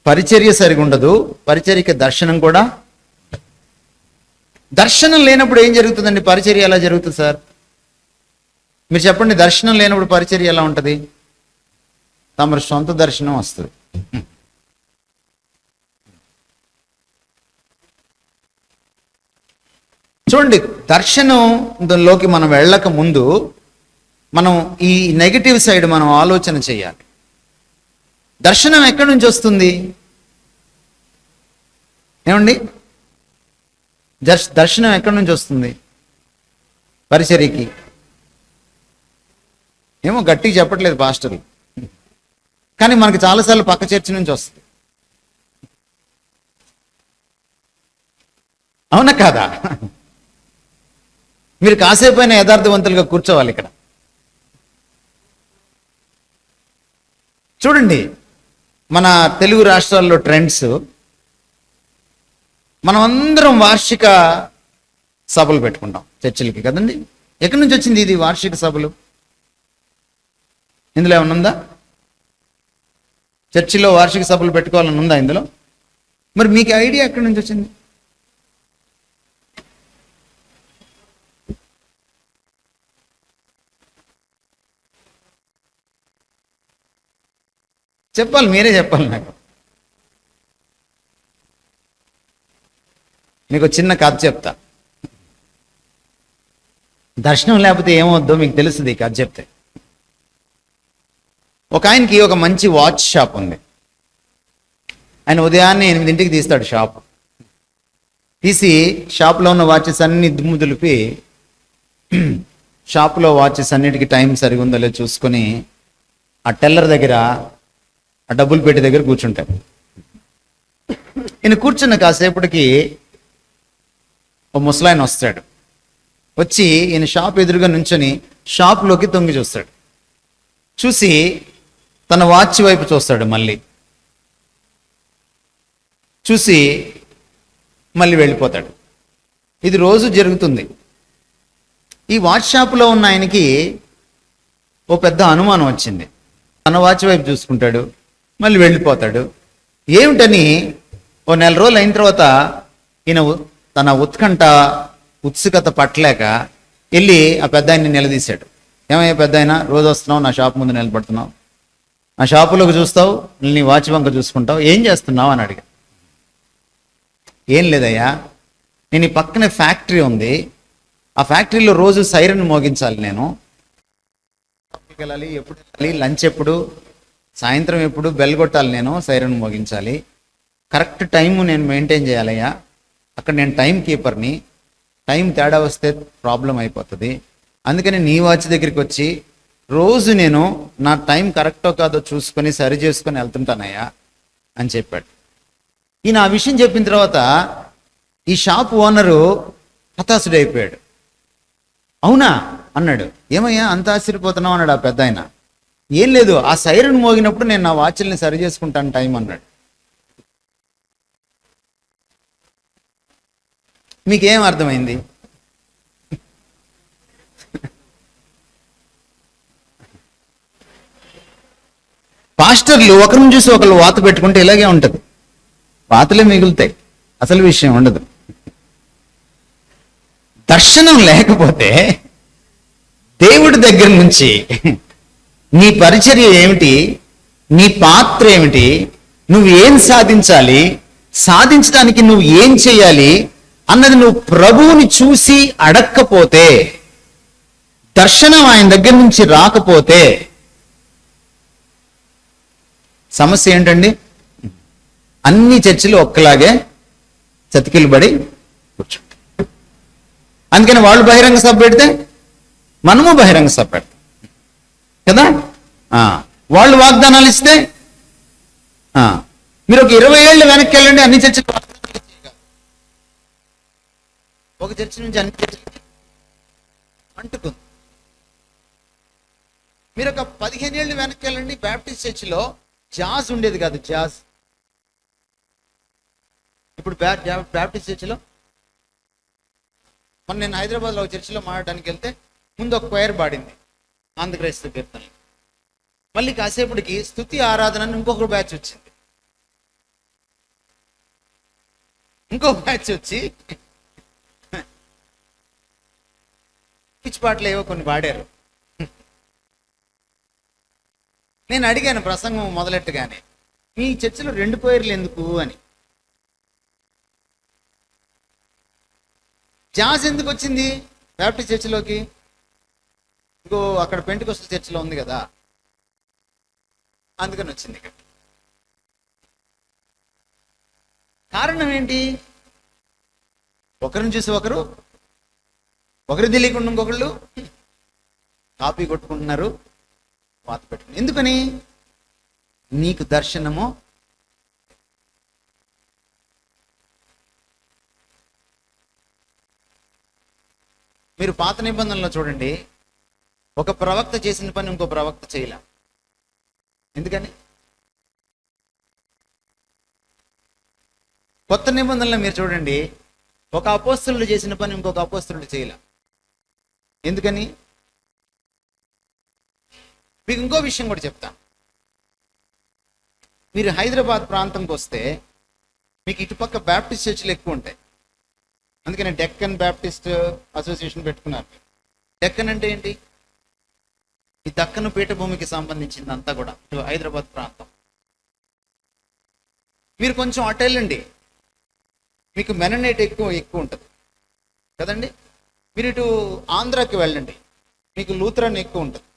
Speaker 1: పరిచర్య సరిగా ఉండదు, పరిచర్యకి దర్శనం కూడా. దర్శనం లేనప్పుడు ఏం జరుగుతుందండి? పరిచర్య ఎలా జరుగుతుంది సార్? మీరు చెప్పండి. దర్శనం లేనప్పుడు పరిచర్య ఎలా ఉంటుంది? తమ సొంత దర్శనం వస్తుంది. చూడండి, దర్శనంలోకి మనం వెళ్ళక ముందు మనం ఈ నెగటివ్ సైడ్ మనం ఆలోచన చేయాలి. దర్శనం ఎక్కడి నుంచి వస్తుంది ఏమండి? దర్శనం ఎక్కడి నుంచి వస్తుంది పరిచర్యకి? ఏమో గట్టిగా చెప్పట్లేదు పాస్టర్లు, కానీ మనకి చాలాసార్లు పక్క చర్చి నుంచి వస్తుంది. అవునా కాదా? మీరు కాసేపు అయినా యథార్థవంతులుగా కూర్చోవాలి ఇక్కడ. చూడండి, మన తెలుగు రాష్ట్రాల్లో ట్రెండ్స్, మనం అందరం వార్షిక సభలు పెట్టుకుంటాం చర్చిలకి కదండి. ఎక్కడి నుంచి వచ్చింది ఇది వార్షిక సభలు? ఇందులో ఏమన్నా ఉందా? చర్చిలో వార్షిక సభలు పెట్టుకోవాలని ఉందా ఇందులో? మరి మీకు ఐడియా ఎక్కడి నుంచి వచ్చింది? చెప్పాలి, మీరే చెప్పాలి నాకు. మీకు చిన్న కథ చెప్తా. దర్శనం లేకపోతే ఏమవుద్దో మీకు తెలుస్తుంది ఈ కథ చెప్తే. ఒక ఆయనకి ఒక మంచి వాచ్ షాప్ ఉంది. ఆయన ఉదయాన్నే 8 తీస్తాడు షాప్. తీసి షాప్లో ఉన్న వాచెస్ అన్ని దుమ్ము దులిపి, షాప్లో వాచెస్ అన్నిటికీ టైం సరిగా ఉందో లేదో చూసుకొని ఆ టెల్లర్ దగ్గర, ఆ డబ్బులు పెట్టి దగ్గర కూర్చుంటాడు. ఈయన కూర్చున్న కాసేపటికి ఓ ముసలాయన వస్తాడు. వచ్చి ఈయన షాప్ ఎదురుగా నుంచొని షాప్లోకి తొంగి చూస్తాడు. చూసి తన వాచ్ వైపు చూస్తాడు. మళ్ళీ చూసి మళ్ళీ వెళ్ళిపోతాడు. ఇది రోజు జరుగుతుంది. ఈ వాచ్ షాప్లో ఉన్న ఆయనకి ఓ పెద్ద అనుమానం వచ్చింది. తన వాచ్ వైపు చూసుకుంటాడు, మళ్ళీ వెళ్ళిపోతాడు. ఏమిటని ఓ 4 రోజులు అయిన తర్వాత ఈయన తన ఉత్సుకత పట్టలేక వెళ్ళి ఆ పెద్ద ఆయన్ని నిలదీశాడు. ఏమయ్యా పెద్ద ఆయన, రోజు వస్తున్నావు నా షాప్ ముందు నిలబడుతున్నావు, నా షాపులోకి చూస్తావు, నీ వాచ్ వంక చూసుకుంటావు, ఏం చేస్తున్నావు అని అడిగా. ఏం లేదయ్యా, నేను ఈ పక్కనే ఫ్యాక్టరీ ఉంది, ఆ ఫ్యాక్టరీలో రోజు సైరన్ మోగించాలి, నేను వెళ్ళాలి, ఎప్పుడు వెళ్ళాలి, లంచ్ ఎప్పుడు, సాయంత్రం ఎప్పుడు బెల్ కొట్టాలి, నేను సైరన్ మోగించాలి, కరెక్ట్ టైము నేను మెయింటైన్ చేయాలయ్యా, అక్కడ నేను టైం కీపర్ని, టైం తేడా వస్తే ప్రాబ్లం అయిపోతుంది, అందుకని నీ వాచ్ దగ్గరికి వచ్చి రోజు నేను నా టైం కరెక్టో కాదో చూసుకొని సరి చేసుకొని వెళ్తుంటానయ్యా అని చెప్పాడు. ఈయన ఆ విషయం చెప్పిన తర్వాత ఈ షాప్ ఓనరు హతాశుడైపోయాడు. అవునా అన్నాడు. ఏమయ్యా అంత ఆశ్చర్యపోతున్నావు అన్నాడు ఆ పెద్ద ఆయన. ఏం లేదు, ఆ సైరన్ మోగినప్పుడు నేను నా వాచ్ల్ని సరి చేసుకుంటాను టైం అన్నాడు. మీకేం అర్థమైంది? పాస్టర్లు ఒకరిని చూసి ఒకరు వాత పెట్టుకుంటే ఇలాగే ఉంటుంది, వాతలే మిగులుతాయి, అసలు విషయం ఉండదు. దర్శనం లేకపోతే దేవుడి దగ్గర నుంచి నీ పరిచర్య ఏమిటి, నీ పాత్ర ఏమిటి, నువ్వు ఏం సాధించాలి, సాధించడానికి నువ్వు ఏం చేయాలి అన్నది నువ్వు ప్రభువుని చూసి అడక్కపోతే, దర్శనం ఆయన దగ్గర నుంచి రాకపోతే సమస్య ఏంటండి? అన్ని చర్చిలు ఒక్కలాగే చతికిలు పడి కూర్చుంటాయి. అందుకని వాళ్ళు బహిరంగ సభ పెడితే మనము బహిరంగ సభ పెడతాం కదా. వాళ్ళు వాగ్దానాలు ఇస్తే మీరు ఒక 20 ఏళ్ళు వెనక్కి వెళ్ళండి, అన్ని చర్చలు ఒక చర్చి నుంచి అన్ని చర్చలకి అంటుకుంది. మీరు ఒక 15 ఏళ్ళు వెనక్కి వెళ్ళండి, బ్యాప్టిస్ట్ చర్చిలో జాజ్ ఉండేది కాదు, జాజ్. ఇప్పుడు బ్యాప్టిస్ట్ చర్చిలో మొన్న నేను హైదరాబాద్లో ఒక చర్చిలో మాట్లాడడానికి వెళ్తే ముందు ఒక క్వైర్ పాడింది ఆంధ్రక్రైస్తవ కీర్తనలు. మళ్ళీ కాసేపటికి స్తుతి ఆరాధన ఇంకొక బ్యాచ్ వచ్చింది. ఇంకో బ్యాచ్ వచ్చి పిచ్చి పాటలు ఏవో కొన్ని పాడారు. నేను అడిగాను ప్రసంగం మొదలెట్టుగానే, మీ చర్చిలో 2 క్వైర్లు ఎందుకు అని. జాజ్ ఎందుకు వచ్చింది బ్యాప్టిస్ట్ చర్చిలోకి? ఇంకో అక్కడ పెంటెకోస్తల్ చర్చిలో ఉంది కదా, అందుకని వచ్చింది ఇక్కడ. కారణం ఏంటి? ఒకరిని చూసి ఒకరు తెలియకుండా ఇంకొకళ్ళు కాపీ కొట్టుకుంటున్నారు, వాత పెట్టుకుని. ఎందుకని? నీకు దర్శనము మీరు పాత నిబంధనలో చూడండి, ఒక ప్రవక్త చేసిన పని ఇంకో ప్రవక్త చేయలే. ఎందుకని? కొత్త నిబంధనలో మీరు చూడండి, ఒక అపోస్తలుడు చేసిన పని ఇంకొక అపోస్తలుడు చేయలే. ఎందుకని? మీకు ఇంకో విషయం కూడా చెప్తాను. మీరు హైదరాబాద్ ప్రాంతంకి వస్తే మీకు ఇటుపక్క బ్యాప్టిస్ట్ చర్చిలు ఎక్కువ ఉంటాయి. అందుకని డెక్కన్ బ్యాప్టిస్ట్ అసోసియేషన్ పెట్టుకున్నారు. డెక్కన్ అంటే ఏంటి? ఈ దక్కను పీఠభూమికి సంబంధించింది అంతా కూడా హైదరాబాద్ ప్రాంతం. మీరు కొంచెం అటు వెళ్ళండి, మీకు మెననేట్ ఎక్కువ ఉంటుంది కదండి. మీరు ఇటు ఆంధ్రాకి వెళ్ళండి, మీకు లూథరన్ ఎక్కువ ఉంటుంది.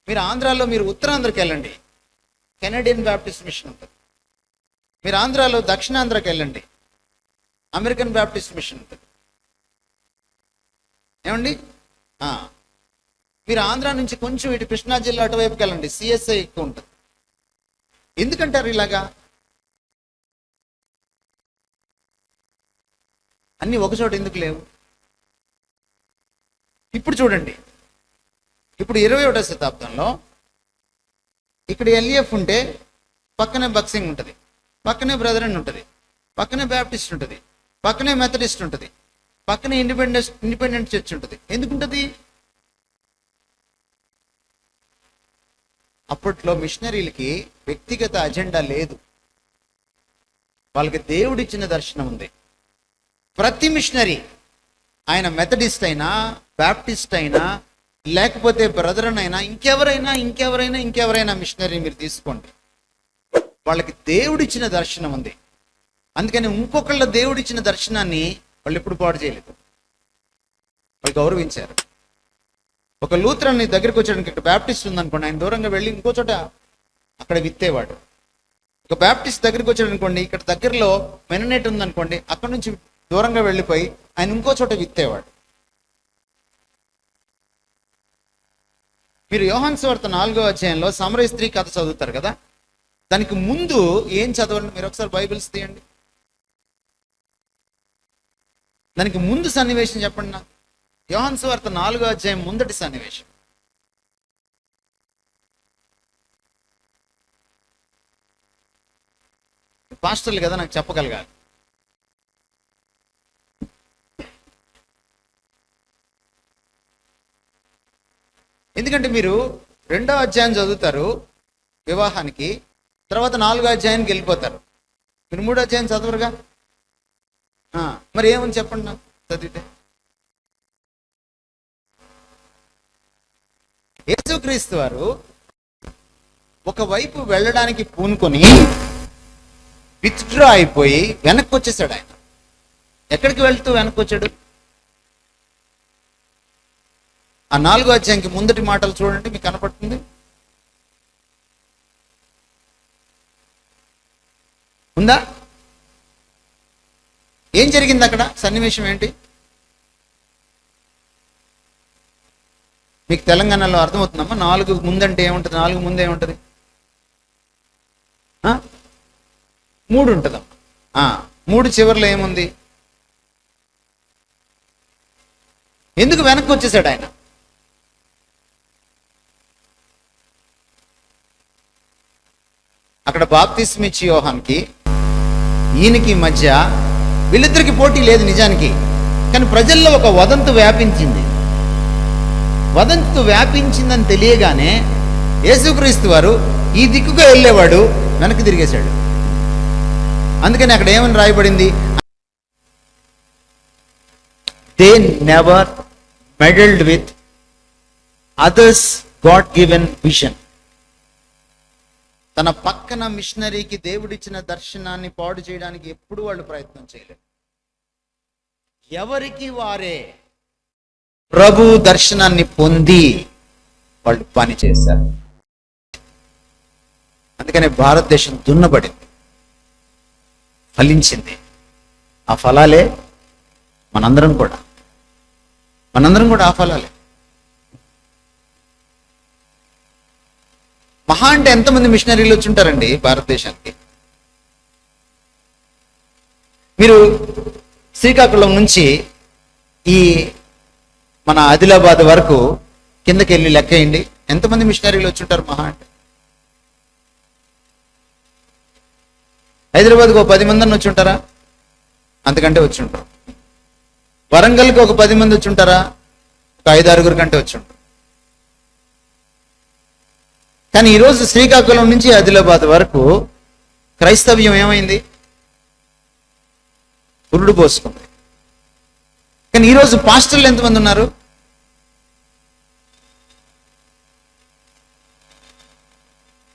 Speaker 1: మీరు ఆంధ్రాలో మీరు ఉత్తరాంధ్రకి వెళ్ళండి, కెనడియన్ బ్యాప్టిస్ట్ మిషన్ ఉంటుంది. మీరు ఆంధ్రాలో దక్షిణాంధ్రకి వెళ్ళండి, అమెరికన్ బ్యాప్టిస్ట్ మిషన్ ఉంటుంది. ఏమండి? మీరు ఆంధ్రా నుంచి కొంచెం ఇటు కృష్ణా జిల్లా అటువైపుకి వెళ్ళండి, సిఎస్ఐ ఎక్కువ ఉంటుంది. ఎందుకంటారు ఇలాగా? అన్నీ ఒకచోట ఎందుకు లేవు? ఇప్పుడు చూడండి, ఇప్పుడు 21వ శతాబ్దంలో ఇక్కడ ఎల్ఈఎఫ్ ఉంటే పక్కనే బక్సింగ్ ఉంటుంది, పక్కనే బ్రదరన్ ఉంటుంది, పక్కనే బ్యాప్టిస్ట్ ఉంటుంది, పక్కనే మెథడిస్ట్ ఉంటుంది, పక్కనే ఇండిపెండెంట్ చర్చ్ ఉంటుంది. ఎందుకుంటుంది? అప్పట్లో మిషనరీలకి వ్యక్తిగత అజెండా లేదు, వాళ్ళకి దేవుడిచ్చిన దర్శనం ఉంది. ప్రతి మిషనరీ, ఆయన మెథడిస్ట్ అయినా, బ్యాప్టిస్ట్ అయినా, లేకపోతే బ్రదరన్ అయినా, ఇంకెవరైనా మిషనరీ మీరు తీసుకోండి, వాళ్ళకి దేవుడిచ్చిన దర్శనం ఉంది. అందుకని ఇంకొకళ్ళ దేవుడిచ్చిన దర్శనాన్ని వాళ్ళు ఎప్పుడు పాడు చేయలేదు, వాళ్ళు గౌరవించారు. ఒక లూథరన్ దగ్గరికి వచ్చాడానికి ఇక్కడ బ్యాప్టిస్ట్ ఉందనుకోండి, ఆయన దూరంగా వెళ్ళి ఇంకో చోట అక్కడ విత్తేవాడు. ఒక బ్యాప్టిస్ట్ దగ్గరికి వచ్చాడు అనుకోండి, ఇక్కడ దగ్గరలో మెననేట్ ఉందనుకోండి, అక్కడ నుంచి దూరంగా వెళ్ళిపోయి ఆయన ఇంకో చోట విత్తేవాడు. మీరు యోహాను సువార్త 4వ అధ్యాయంలో సమరయ స్త్రీ కథ చదువుతారు కదా, దానికి ముందు ఏం చదవండి, మీరు ఒకసారి బైబిల్స్ తీయండి. దానికి ముందు సన్నివేశం చెప్పండి నాకు. యోహాను సువార్త 4వ అధ్యాయం ముందటి సన్నివేశం. పాస్టర్లు కదా, నాకు చెప్పగలగాలి. ఎందుకంటే మీరు 2వ అధ్యాయం చదువుతారు వివాహానికి, తర్వాత 4వ అధ్యాయానికి వెళ్ళిపోతారు. మీరు 3వ అధ్యాయం చదవరుగా, మరి ఏమని చెప్పండి నాకు చదివితే. యేసుక్రీస్తు వారు ఒకవైపు వెళ్ళడానికి పూనుకొని విత్డ్రా అయిపోయి వెనక్కి వచ్చేసాడు. ఆయన ఎక్కడికి వెళ్తూ వెనక్కి వచ్చాడు? ఆ 4వ అధ్యాయానికి ముందటి మాటలు చూడండి, మీకు కనపడుతుంది. ఉందా? ఏం జరిగింది అక్కడ? సన్నివేశం ఏంటి? మీకు తెలంగాణలో అర్థమవుతుందమ్మా? 4 ముందంటే ఏముంటుంది? 4 ముందు ఏముంటుంది? 3 ఉంటుందమ్మా. 3 చివర్లో ఏముంది? ఎందుకు వెనక్కి వచ్చేసాడు ఆయన? అక్కడ బాప్తిస్మ ఇచ్చి యోహాన్కి ఈయనకి మధ్య వీళ్ళిద్దరికి పోటీ లేదు నిజానికి. కానీ ప్రజల్లో ఒక వదంతు వ్యాపించింది. వదంతు వ్యాపించిందని తెలియగానే యేసుక్రీస్తు వారు ఈ దిక్కుగా వెళ్ళేవాడు వెనక్కి తిరిగేశాడు. అందుకని అక్కడ ఏమని రాయబడింది? They never meddled with others god given vision. తన పక్కన మిషనరీకి దేవుడిచ్చిన దర్శనాన్ని పాడు చేయడానికి ఎప్పుడు వాళ్ళు ప్రయత్నం చేయలేదు. ఎవరికి వారే ప్రభు దర్శనాన్ని పొంది వాళ్ళు పని చేశారు. అందుకనే భారతదేశం దున్నబడింది, ఫలించింది. ఆ ఫలాలే మనందరం కూడా ఆ ఫలాలే. మహా అంటే ఎంతమంది మిషనరీలు వచ్చి ఉంటారండి భారతదేశానికి? మీరు శ్రీకాకుళం నుంచి ఈ మన ఆదిలాబాద్ వరకు కిందకి వెళ్ళి లెక్కేయండి, ఎంతమంది మిషనరీలు వచ్చి ఉంటారు మహా అంటే? హైదరాబాద్కి ఒక 10 మంది వచ్చి ఉంటారా? అంతకంటే వచ్చి ఉంటారు. వరంగల్కి ఒక 10 మంది వచ్చి ఉంటారా? ఒక 5-6 కంటే వచ్చి ఉంటారు. కానీ ఈరోజు శ్రీకాకుళం నుంచి ఆదిలాబాద్ వరకు క్రైస్తవ్యం ఏమైంది? పురుడు పోసుకుంది. కానీ ఈరోజు పాస్టర్లు ఎంతమంది ఉన్నారు?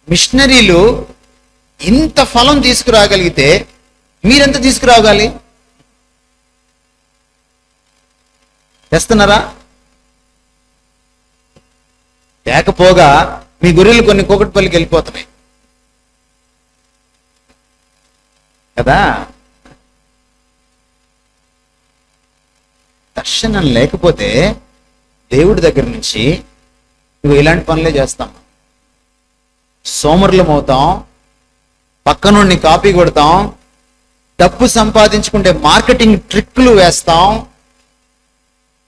Speaker 1: మిషనరీలు ఇంత ఫలం తీసుకురాగలిగితే మీరెంత తీసుకురావాలి? తెస్తున్నారా? లేకపోగా మీ గొర్రెలు కొన్ని కోకటిపల్లికి వెళ్ళిపోతున్నాయి కదా. దర్శనం లేకపోతే దేవుడి దగ్గర నుంచి నువ్వు ఇలాంటి పనులే చేస్తాం. సోమరులం అవుతాం, పక్కనుండి కాపీ కొడతాం, డబ్బు సంపాదించుకుంటే మార్కెటింగ్ ట్రిక్లు వేస్తాం.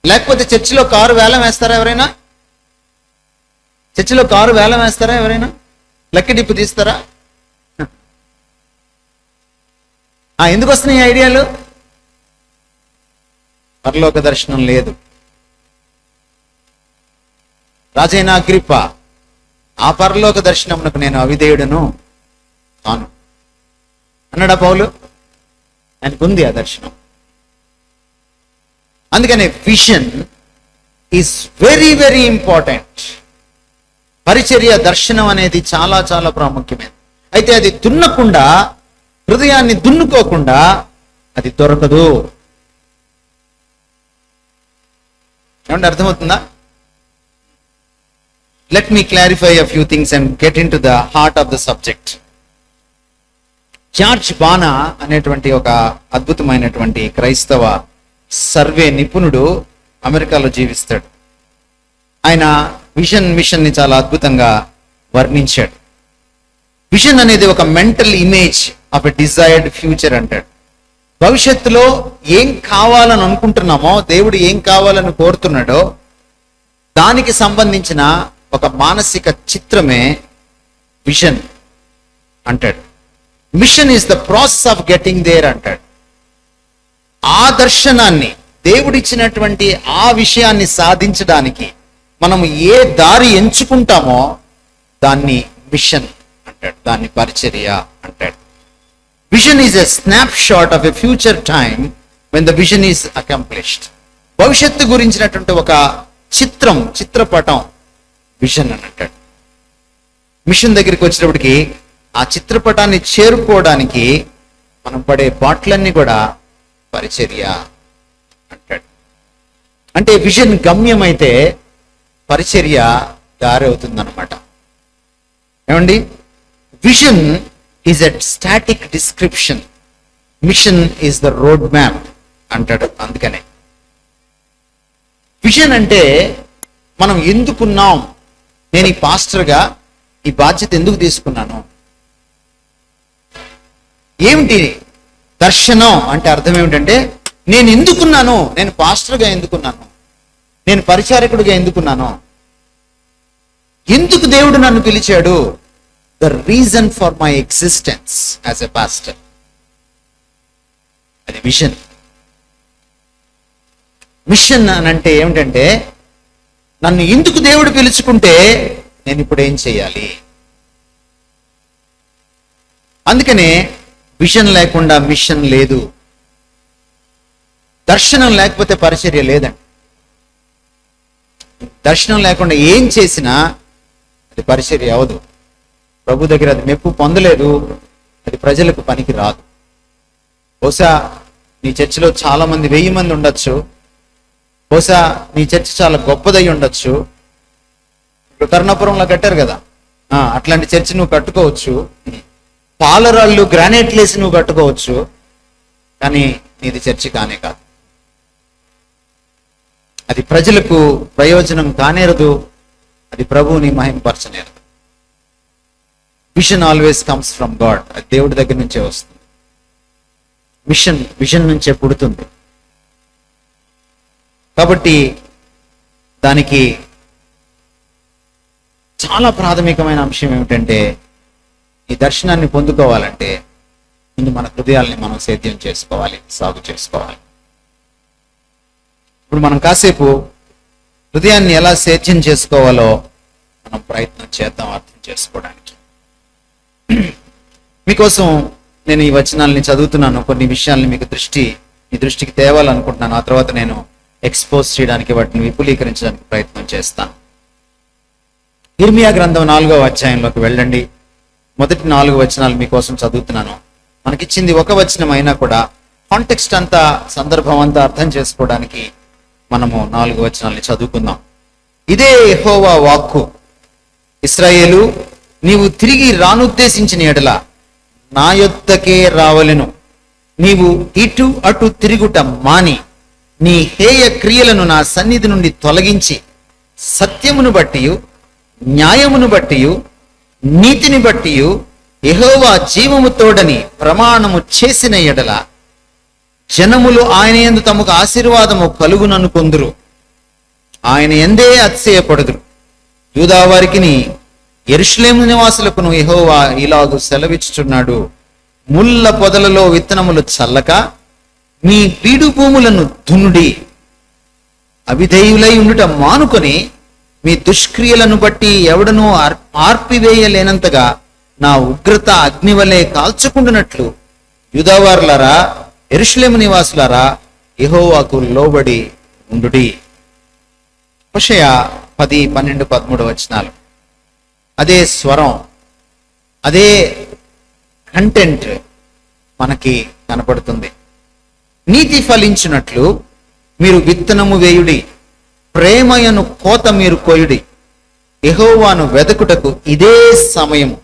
Speaker 1: లేకపోతే చర్చిలో కారు వేలం వేస్తారా ఎవరైనా? చర్చిలో కారు వేలం వేస్తారా ఎవరైనా? లక్కీ డిప్పు తీస్తారా? ఎందుకు వస్తున్నాయి ఈ ఐడియాలు? పరలోక దర్శనం లేదు. రాజైన అగ్రిప్ప, ఆ పరలోక దర్శనమునకు నేను అవిధేయుడను కాను అన్నాడా పౌలు? ఆయనకు ఉంది ఆ దర్శనం. అందుకనే vision is very very important. పరిచర్య దర్శనం అనేది చాలా చాలా ప్రాముఖ్యమైనది. అయితే అది దున్నకుండా, హృదయాన్ని దున్నుకోకుండా అది దొరకదు. ఏమంటే అర్థమవుతుందా? Let me clarify a few things and get into the heart of the subject. George Barna అనేటువంటి ఒక అద్భుతమైనటువంటి క్రైస్తవ సర్వే నిపుణుడు అమెరికాలో జీవిస్తాడు. ఆయన మిషన్ ని చాలా అద్భుతంగా వర్ణించాడు. విజన్ అనేది ఒక mental image of a desired future అంటాడు. భవిష్యత్తులో ఏం కావాలని అనుకుంటున్నామో, దేవుడు ఏం కావాలని కోరుతున్నాడో దానికి సంబంధించిన ఒక మానసిక చిత్రమే విజన్ అంటాడు. Mission is the process of getting there అంటాడు. ఆ దర్శనాన్ని, దేవుడిచ్చినటువంటి ఆ విషయాన్ని సాధించడానికి మనము ఏ దారి ఎంచుకుంటామో దాన్ని మిషన్ అంటాడు, దాన్ని పరిచర్య అంటాడు. Vision is a snap shot of a future time when the vision is accomplished. భవిష్యత్తు గురించినటువంటి ఒక చిత్రపటం విజన్ అని అంటాడు. మిషన్ దగ్గరికి వచ్చినప్పటికీ ఆ చిత్రపటాన్ని చేరుకోవడానికి మనం పడే పాటలన్నీ కూడా పరిచర్య అంటాడు. అంటే విజన్ గమ్యమైతే పరిచర్య దారి అవుతుందన్నమాట. ఏమండి, vision is a static description, mission is the road map అంటాడు. అందుకనే విజన్ అంటే మనం ఎందుకున్నాం, నేను ఈ పాస్టర్గా ఈ బాధ్యత ఎందుకు తీసుకున్నాను, ఏమిటి దర్శనం అంటే అర్థం ఏమిటంటే నేను ఎందుకున్నాను, నేను పాస్టర్గా ఎందుకున్నాను, నేను పరిచారకుడిగా ఎందుకున్నాను, ఎందుకు దేవుడు నన్ను పిలిచాడు, the reason for my existence as a pastor. అది మిషన్. మిషన్ అని అంటే ఏమిటంటే నన్ను ఎందుకు దేవుడు పిలుచుకుంటే నేను ఇప్పుడు ఏం చేయాలి. అందుకనే విజన్ లేకుండా మిషన్ లేదు, దర్శనం లేకపోతే పరిచర్య లేదండి. దర్శనం లేకుండా ఏం చేసినా అది పరిచర్య అవదు. ప్రభు దగ్గర అది మెప్పు పొందలేదు, అది ప్రజలకు పనికి రాదు. బహుశా నీ చర్చిలో చాలా మంది 1000 మంది ఉండొచ్చు, బహుశా నీ చర్చ్ చాలా గొప్పదై ఉండొచ్చు. ఇప్పుడు కరుణాపురంలో కట్టారు కదా, అట్లాంటి చర్చి నువ్వు కట్టుకోవచ్చు, పాలరాళ్ళు గ్రానైట్లు వేసి నువ్వు కట్టుకోవచ్చు, కానీ నీది చర్చి కానే కాదు. అది ప్రజలకు ప్రయోజనం కానేరదు, అది ప్రభువుని మహిమపరచనేరదు. Vision always comes from God, అది దేవుడి దగ్గర నుంచే వస్తుంది. విజన్ నుంచే పుడుతుంది. కాబట్టి దానికి చాలా ప్రాథమికమైన అంశం ఏమిటంటే ఈ దర్శనాన్ని పొందుకోవాలంటే ముందు మన హృదయాల్ని మనం సేద్యం చేసుకోవాలి, సాగు చేసుకోవాలి. ఇప్పుడు మనం కాసేపు హృదయాన్ని ఎలా సేద్యం చేసుకోవాలో మనం ప్రయత్నం చేద్దాం అర్థం చేసుకోవడానికి. మీకోసం నేను ఈ వచనాలని చదువుతున్నాను, కొన్ని విషయాల్ని మీ దృష్టికి తేవాలనుకుంటున్నాను. ఆ తర్వాత నేను ఎక్స్పోజ్ చేయడానికి, వాటిని విపులీకరించడానికి ప్రయత్నం చేస్తాను. ఇర్మియా గ్రంథం 4వ అధ్యాయంలోకి వెళ్ళండి. మొదటి 4 వచనాలు మీకోసం చదువుతున్నాను. మనకిచ్చింది ఒక వచనం అయినా కూడా కాంటెక్స్ట్ అంతా, సందర్భం అంతా అర్థం చేసుకోవడానికి మనము 4 వచనాల్ని చదువుకుందాం. ఇదే యెహోవా వాక్కు, ఇశ్రాయేలు, నీవు తిరిగి రానుద్దేశించిన ఎడల నా యొద్దకే రావలెను. నీవు ఇటు అటు తిరుగుట మాని నీ హేయ క్రియలను నా సన్నిధి నుండి తొలగించి సత్యమును బట్టియు న్యాయమును బట్టియు నీతిని బట్టియు యెహోవా జీవము తోడని ప్రమాణము చేసిన ఎడల జనములు ఆయన యందు తమకు ఆశీర్వాదము కలుగుననుకొందురు, ఆయన ఎందే అతిశయపడుదురు. యూదా వారికిని యెరూషలేము నివాసులకును యెహోవా ఇలాగు సెలవిచ్చుచున్నాడు, ముళ్ళ పొదలలో విత్తనములు చల్లక మీ బీడు భూములను దున్నుడి, అవిధేయులై ఉండుట మానుకొని మీ దుష్క్రియలను బట్టి ఎవడనూ ఆర్పివేయలేనంతగా నా ఉగ్రత అగ్నివలే కాల్చుకుంటున్నట్లు యూదావారులారా, యెరూషలేము నివాసులారా, యెహోవాకు లోబడి ఉండుడి. హోషేయ 10, 12, 13 వచనాలు. అదే స్వరం, అదే కంటెంట్ మనకి కనపడుతుంది. నీతి ఫలించినట్లు మీరు విత్తనము వేయుడి, ప్రేమయను కోత మీరు కోయుడి. యెహోవాను వెదకుటకు ఇదే సమయము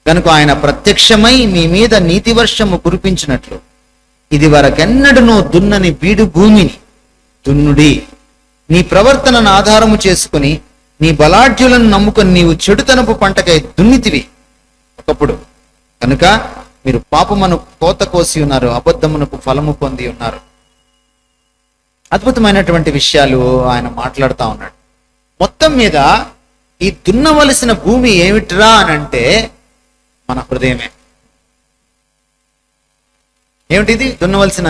Speaker 1: గనుక ఆయన ప్రత్యక్షమై మీ మీద నీతి వర్షము కురిపించినట్లు ఇది వరకెన్నడనూ దున్నని బీడు భూమిని దున్నుడి. నీ ప్రవర్తనను ఆధారము చేసుకుని నీ బలాఢ్యులను నమ్ముకొని నీవు చెడుతనపు పంటకై దున్నితివి ఒకప్పుడు, కనుక మీరు పాపమును కోత కోసి ఉన్నారు, అబద్ధమునకు ఫలము పొంది ఉన్నారు. అద్భుతమైనటువంటి విషయాలు ఆయన మాట్లాడుతూ ఉన్నాడు. మొత్తం మీద ఈ దున్నవలసిన భూమి ఏమిట్రా అని అంటే మన హృదయమే. ఏమిటిది దున్నవలసిన?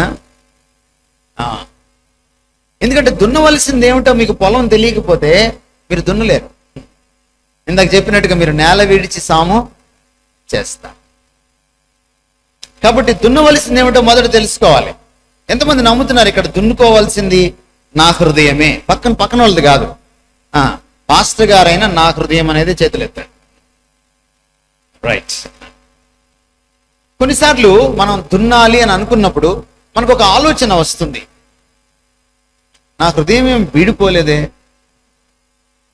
Speaker 1: ఎందుకంటే దున్నవలసింది ఏమిటో మీకు పొలం తెలియకపోతే మీరు దున్నలేరు. ఇందాక చెప్పినట్టుగా మీరు నేల విడిచి సాము చేస్తారు. కాబట్టి దున్నవలసింది ఏమిటో మొదట తెలుసుకోవాలి. ఎంతమంది నమ్ముతున్నారు ఇక్కడ దున్నుకోవాల్సింది నా హృదయమే, పక్కన వాళ్ళది కాదు. పాస్టర్ గారైనా నా హృదయం అనేది చేతులెత్తాడు. రైట్. కొన్నిసార్లు మనం దున్నాలి అని అనుకున్నప్పుడు మనకు ఒక ఆలోచన వస్తుంది, నా హృదయం ఏం బీడిపోలేదే,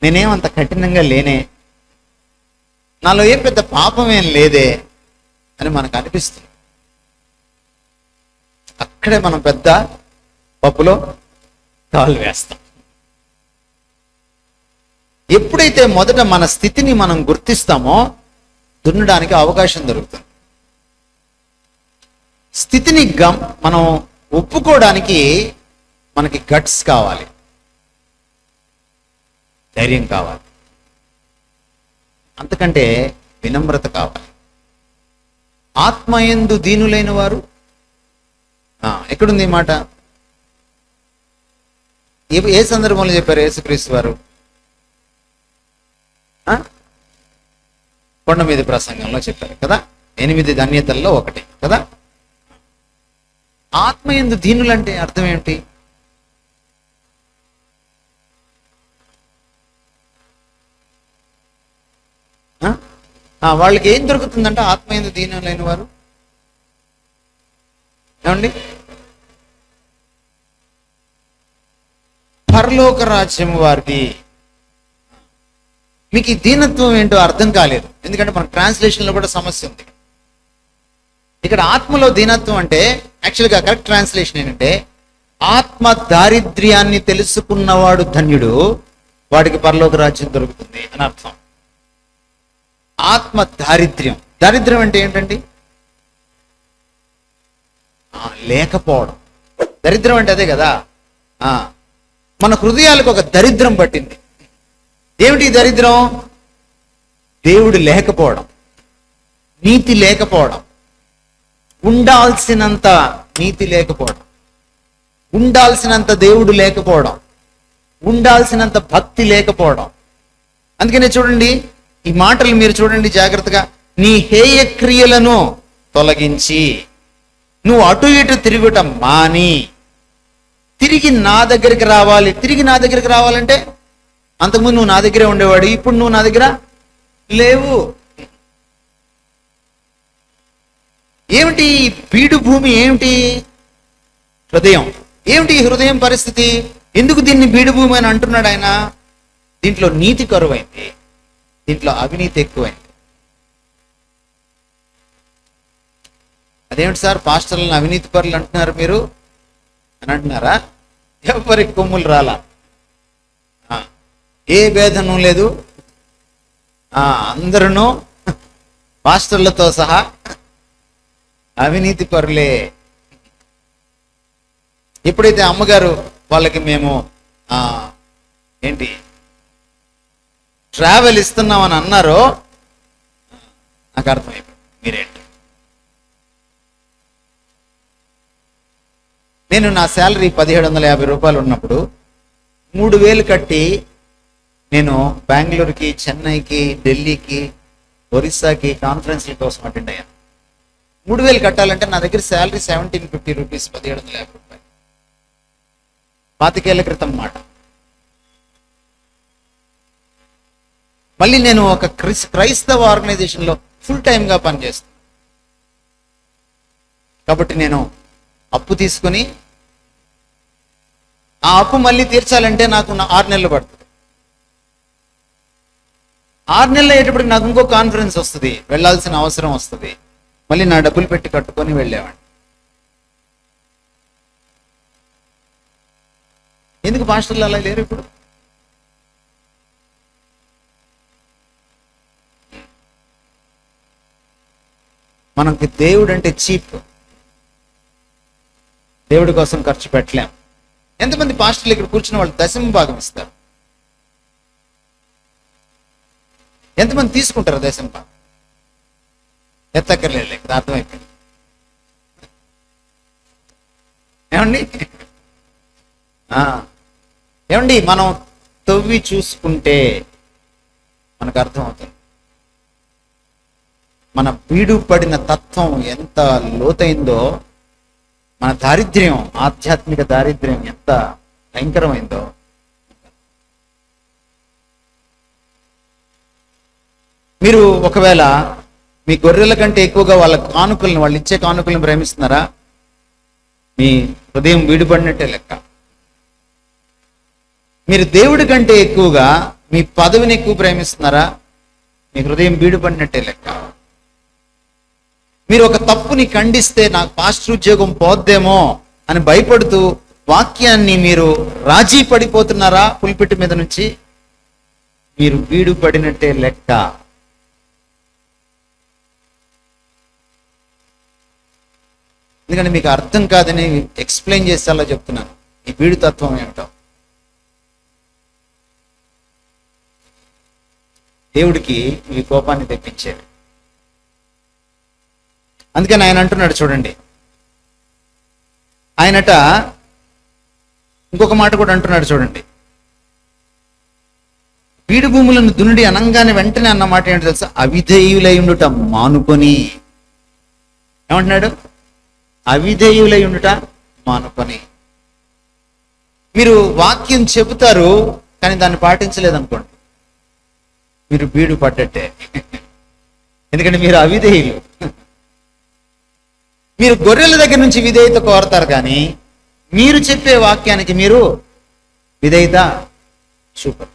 Speaker 1: నేనేమంత కఠినంగా లేనే, నాలో ఏ పెద్ద పాపమేం లేదే, అని మనకు అనిపిస్తుంది. అక్కడే మనం పెద్ద పప్పులో కాలు వేస్తాం. ఎప్పుడైతే మొదట మన స్థితిని మనం గుర్తిస్తామో దున్నడానికి అవకాశం దొరుకుతుంది. స్థితిని మనం ఒప్పుకోవడానికి మనకి గట్స్ కావాలి, ధైర్యం కావాలి, అంతకంటే వినమ్రత కావాలి. ఆత్మయందు దీనులైన వారు, ఎక్కడుంది ఈ మాట? ఏ సందర్భంలో చెప్పారు యేసుక్రీస్తు వారు? కొండ మీద ప్రసంగంలో చెప్పారు కదా, 8 ధన్యతల్లో ఒకటి కదా. ఆత్మయందు దీనులంటే అర్థం ఏమిటి? వాళ్ళకి ఏం దొరుకుతుందంటే ఆత్మయందు దీనులైన వారు ఏమండి? పరలోక రాజ్యం వారిది. మీకు ఈ దీనత్వం ఏంటో అర్థం కాలేదు, ఎందుకంటే మన ట్రాన్స్లేషన్లో కూడా సమస్య ఉంది. ఇక్కడ ఆత్మలో దీనత్వం అంటే యాక్చువల్గా కరెక్ట్ ట్రాన్స్లేషన్ ఏంటంటే ఆత్మ దారిద్ర్యాన్ని తెలుసుకున్నవాడు ధన్యుడు, వాడికి పరలోక రాజ్యం దొరుకుతుంది అని అర్థం. ఆత్మ దారిద్ర్యం, దారిద్ర్యం అంటే ఏంటండి? లేకపోవడం. దరిద్రం అంటే అదే కదా. మన హృదయాలకు ఒక దరిద్రం పట్టింది. ఏమిటి దరిద్రం? దేవుడు లేకపోవడం, నీతి లేకపోవడం, ఉండాల్సినంత నీతి లేకపోవడం, ఉండాల్సినంత దేవుడు లేకపోవడం, ఉండాల్సినంత భక్తి లేకపోవడం. అందుకనే చూడండి ఈ మాటలు మీరు చూడండి జాగ్రత్తగా. నీ హేయ క్రియలను తొలగించి నువ్వు అటు ఇటు తిరుగుటం మాని తిరిగి నా దగ్గరికి రావాలి. తిరిగి నా దగ్గరికి రావాలంటే అంతకుముందు నువ్వు నా దగ్గరే ఉండేవాడు, ఇప్పుడు నువ్వు నా దగ్గర లేవు. ఏమిటి బీడు భూమి? ఏమిటి హృదయం? ఏమిటి హృదయం పరిస్థితి? ఎందుకు దీన్ని బీడు భూమి అని అంటున్నాడు ఆయన? దీంట్లో నీతి కరువైంది, దీంట్లో అవినీతి ఎక్కువైంది. అదేమిటి సార్ పాస్టర్లను అవినీతి పరులు అంటున్నారు మీరు అని అంటున్నారా? ఎవరికి కొమ్ములు రాలా, ఏ భేదనం లేదు, అందరూ పాస్టర్లతో సహా అవినీతి పరులే. ఎప్పుడైతే అమ్మగారు వాళ్ళకి మేము ఏంటి ట్రావెల్ ఇస్తున్నామని అన్నారో నాకు అర్థమైపోయింది మీరేంటి. నేను నా శాలరీ 1750 రూపాయలు ఉన్నప్పుడు 3000 కట్టి నేను బెంగళూరుకి, చెన్నైకి, ఢిల్లీకి, ఒరిస్సాకి కాన్ఫరెన్స్ల కోసం అటెండ్ అయ్యాను. 3000 కట్టాలంటే నా దగ్గర శాలరీ 1750 రూపీస్, 1750 రూపాయలు. 25 ఏళ్ల క్రితం మాట. మళ్ళీ నేను ఒక క్రైస్తవ ఆర్గనైజేషన్లో ఫుల్ టైమ్గా పనిచేస్తాను. కాబట్టి నేను అప్పు తీసుకుని ఆ అప్పు మళ్ళీ తీర్చాలంటే నాకు 6 నెలలు పడుతుంది. 6 నెలలు అయ్యేటప్పటికి నాకు ఇంకో కాన్ఫరెన్స్ వస్తుంది, వెళ్ళాల్సిన అవసరం వస్తుంది. మళ్ళీ నా డబ్బులు పెట్టి కట్టుకొని వెళ్ళేవాడిని. ఎందుకు పాస్టర్లు అలా లేరు ఇప్పుడు? మనకి దేవుడు అంటే చీప్, దేవుడి కోసం ఖర్చు పెట్టలేం. ఎంతమంది పాస్టర్లు ఇక్కడ కూర్చున్న వాళ్ళు దశమ భాగం ఇస్తారు? ఎంతమంది తీసుకుంటారు దశమ భాగం? ఎత్తక్కర్లేదు, అర్థమైపోయింది. ఏమండి ఏమండి మనం తవ్వి చూసుకుంటే మనకు అర్థమవుతుంది మన బీడు పడిన తత్వం ఎంత లోతైందో, మన దారిద్ర్యం, ఆధ్యాత్మిక దారిద్ర్యం ఎంత భయంకరమైందో. మీరు ఒకవేళ మీ గొర్రెల కంటే ఎక్కువగా వాళ్ళ కానుకలను, వాళ్ళు ఇచ్చే కానుకలను ప్రేమిస్తున్నారా? మీ హృదయం వీడిపడినట్టే లెక్క. మీరు దేవుడి కంటే ఎక్కువగా మీ పదవిని ఎక్కువ ప్రేమిస్తున్నారా? మీ హృదయం వీడిపడినట్టే లెక్క. మీరు ఒక తప్పుని ఖండిస్తే నాకు పాస్టర్ ఉద్యోగం పోద్దేమో అని భయపడుతూ వాక్యాన్ని మీరు రాజీ పడిపోతున్నారా? పుల్పిటి మీద నుంచి మీరు వీడు పడినట్టే లెక్క. ఎందుకంటే మీకు అర్థం కాదని ఎక్స్ప్లెయిన్ చేసేలా చెప్తున్నాను. ఈ వీడు తత్వం ఏమిటో దేవుడికి ఈ కోపాన్ని తెప్పించేది. అందుకని ఆయన అంటున్నాడు చూడండి, ఆయనట ఇంకొక మాట కూడా అంటున్నాడు చూడండి, వీడు భూములను దున్నుడి అనంగానే వెంటనే అన్న మాట ఏంటో తెలుసా? అవిధేయులై ఉండుట మానుకొని. ఏమంటున్నాడు? అవిధేయులై ఉండుట మానుకొని. మీరు వాక్యం చెబుతారు కానీ దాన్ని పాటించలేదనుకోండి, మీరు బీడు పడ్డట్టే. ఎందుకంటే మీరు అవిధేయులు. మీరు గొర్రెల దగ్గర నుంచి విధేయత కోరతారు కానీ మీరు చెప్పే వాక్యానికి మీరు విధేయత చూపరు.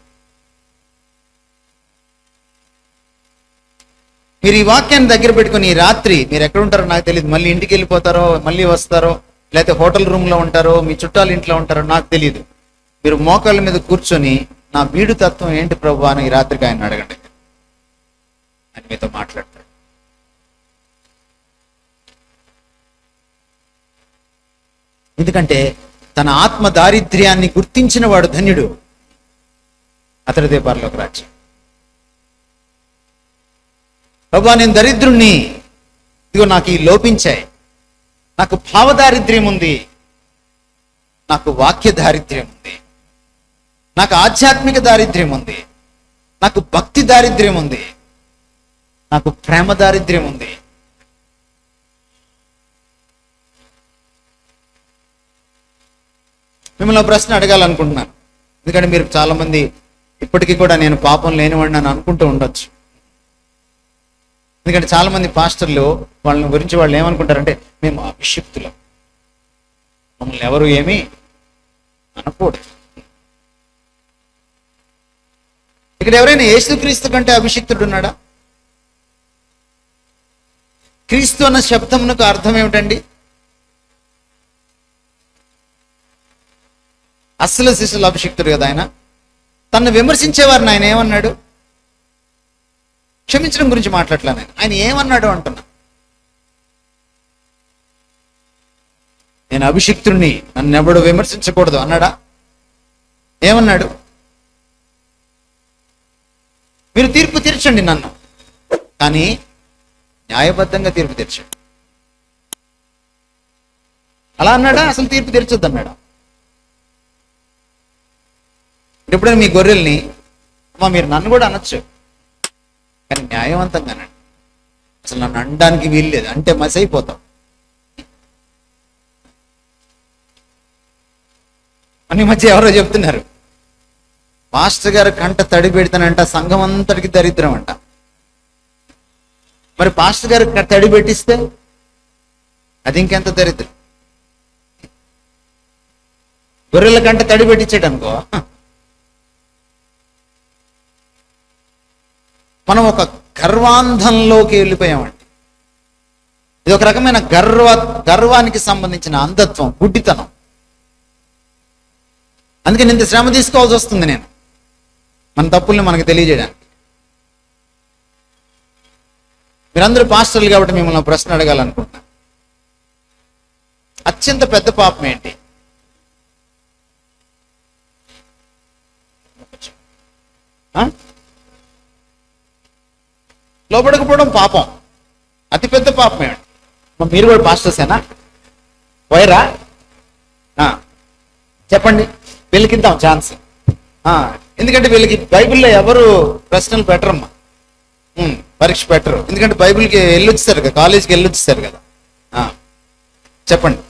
Speaker 1: మీరు ఈ వాక్యాన్ని దగ్గర పెట్టుకుని ఈ రాత్రి మీరు ఎక్కడ ఉంటారో నాకు తెలియదు, మళ్ళీ ఇంటికి వెళ్ళిపోతారో మళ్ళీ వస్తారో, లేకపోతే హోటల్ రూమ్లో ఉంటారో, మీ చుట్టాలు ఇంట్లో ఉంటారో నాకు తెలియదు. మీరు మోకాళ్ళ మీద కూర్చొని నా బీడు తత్వం ఏంటి ప్రభు అని ఈ రాత్రికి ఆయన అడగండి, ఆయన మీతో మాట్లాడతాడు. ఎందుకంటే తన ఆత్మ దారిద్ర్యాన్ని గుర్తించిన వాడు ధన్యుడు, అతడిదే పరలోక రాజ్యం. ప్రభా నేను దరిద్రుణ్ణి, ఇదిగో నాకు ఈ లోపించాయి, నాకు భావ దారిద్ర్యం ఉంది, నాకు వాక్య దారిద్ర్యం ఉంది, నాకు ఆధ్యాత్మిక దారిద్ర్యం ఉంది, నాకు భక్తి దారిద్ర్యం ఉంది, నాకు ప్రేమ దారిద్ర్యం ఉంది. మిమ్మల్ని ప్రశ్న అడగాలనుకుంటున్నాను, ఎందుకంటే మీరు చాలా మంది ఇప్పటికీ కూడా నేను పాపం లేనివాడిని అని అనుకుంటూ ఉండొచ్చు. ఎందుకంటే చాలా మంది పాస్టర్లు వాళ్ళని గురించి వాళ్ళు ఏమనుకుంటారంటే మేము అభిషిక్తులం, మమ్మల్ని ఎవరు ఏమీ అనకూడదు. ఇక్కడ ఎవరైనా యేసుక్రీస్తు కంటే అభిషిక్తుడు ఉన్నాడా? క్రీస్తు అన్న శబ్దమునకు అర్థం ఏమిటండి? అసలు శిష్యులు అభిషిక్తుడు కదా ఆయన. తను విమర్శించేవారిని ఆయన ఏమన్నాడు? క్షమించడం గురించి మాట్లాడలేను, ఆయన ఏమన్నాడు అంటున్నా. నేను అభిషిక్తుడిని, నన్ను ఎవడు విమర్శించకూడదు అన్నాడా? ఏమన్నాడు? మీరు తీర్పు తీర్చండి నన్ను, కానీ న్యాయబద్ధంగా తీర్పు తీర్చండి. అలా అన్నాడా? అసలు తీర్పు తీర్చొద్దు అన్నాడా? ఎప్పుడైనా మీ గొర్రెల్ని అమ్మా మీరు నన్ను కూడా అనొచ్చు, కానీ న్యాయవంతంగా అనండి. అసలు నన్ను అనడానికి వీల్లేదు అంటే మసి అయిపోతాం. మన మధ్య ఎవరో చెప్తున్నారు, మాస్టర్ గారు కంట తడి పెడతానంట సంఘం అంతటికి దరిద్రం అంట. మరి పాస్టర్ గారు తడి పెట్టిస్తే అది ఇంకెంత దరిద్రం. గొర్రెల కంట తడి పెట్టించాడు అనుకో, మనం ఒక గర్వాంధంలోకి వెళ్ళిపోయామండి. ఇది ఒక రకమైన గర్వానికి సంబంధించిన అంధత్వం, గుడ్డితనం. అందుకని ఇంత శ్రమ తీసుకోవాల్సి వస్తుంది నేను మన తప్పుల్ని మనకు తెలియజేయడానికి. మీరందరూ పాస్టర్లు కాబట్టి మిమ్మల్ని ప్రశ్న అడగాలనుకుంటున్నా, అత్యంత పెద్ద పాపం ఏంటి? లోపడకపోవడం పాపం. అతిపెద్ద పాపం ఏమిటి? మీరు కూడా పాస్టర్సేనా? పోయరా? చెప్పండి, వీళ్ళకిద్దాం ఛాన్స్. ఎందుకంటే వీళ్ళకి బైబిల్లో ఎవరు ప్రశ్నలు పెట్టరమ్మా, పరీక్ష పెట్టరు. ఎందుకంటే బైబిల్కి వెళ్ళొచ్చారు కదా, కాలేజీకి వెళ్ళొచ్చారు కదా. చెప్పండి.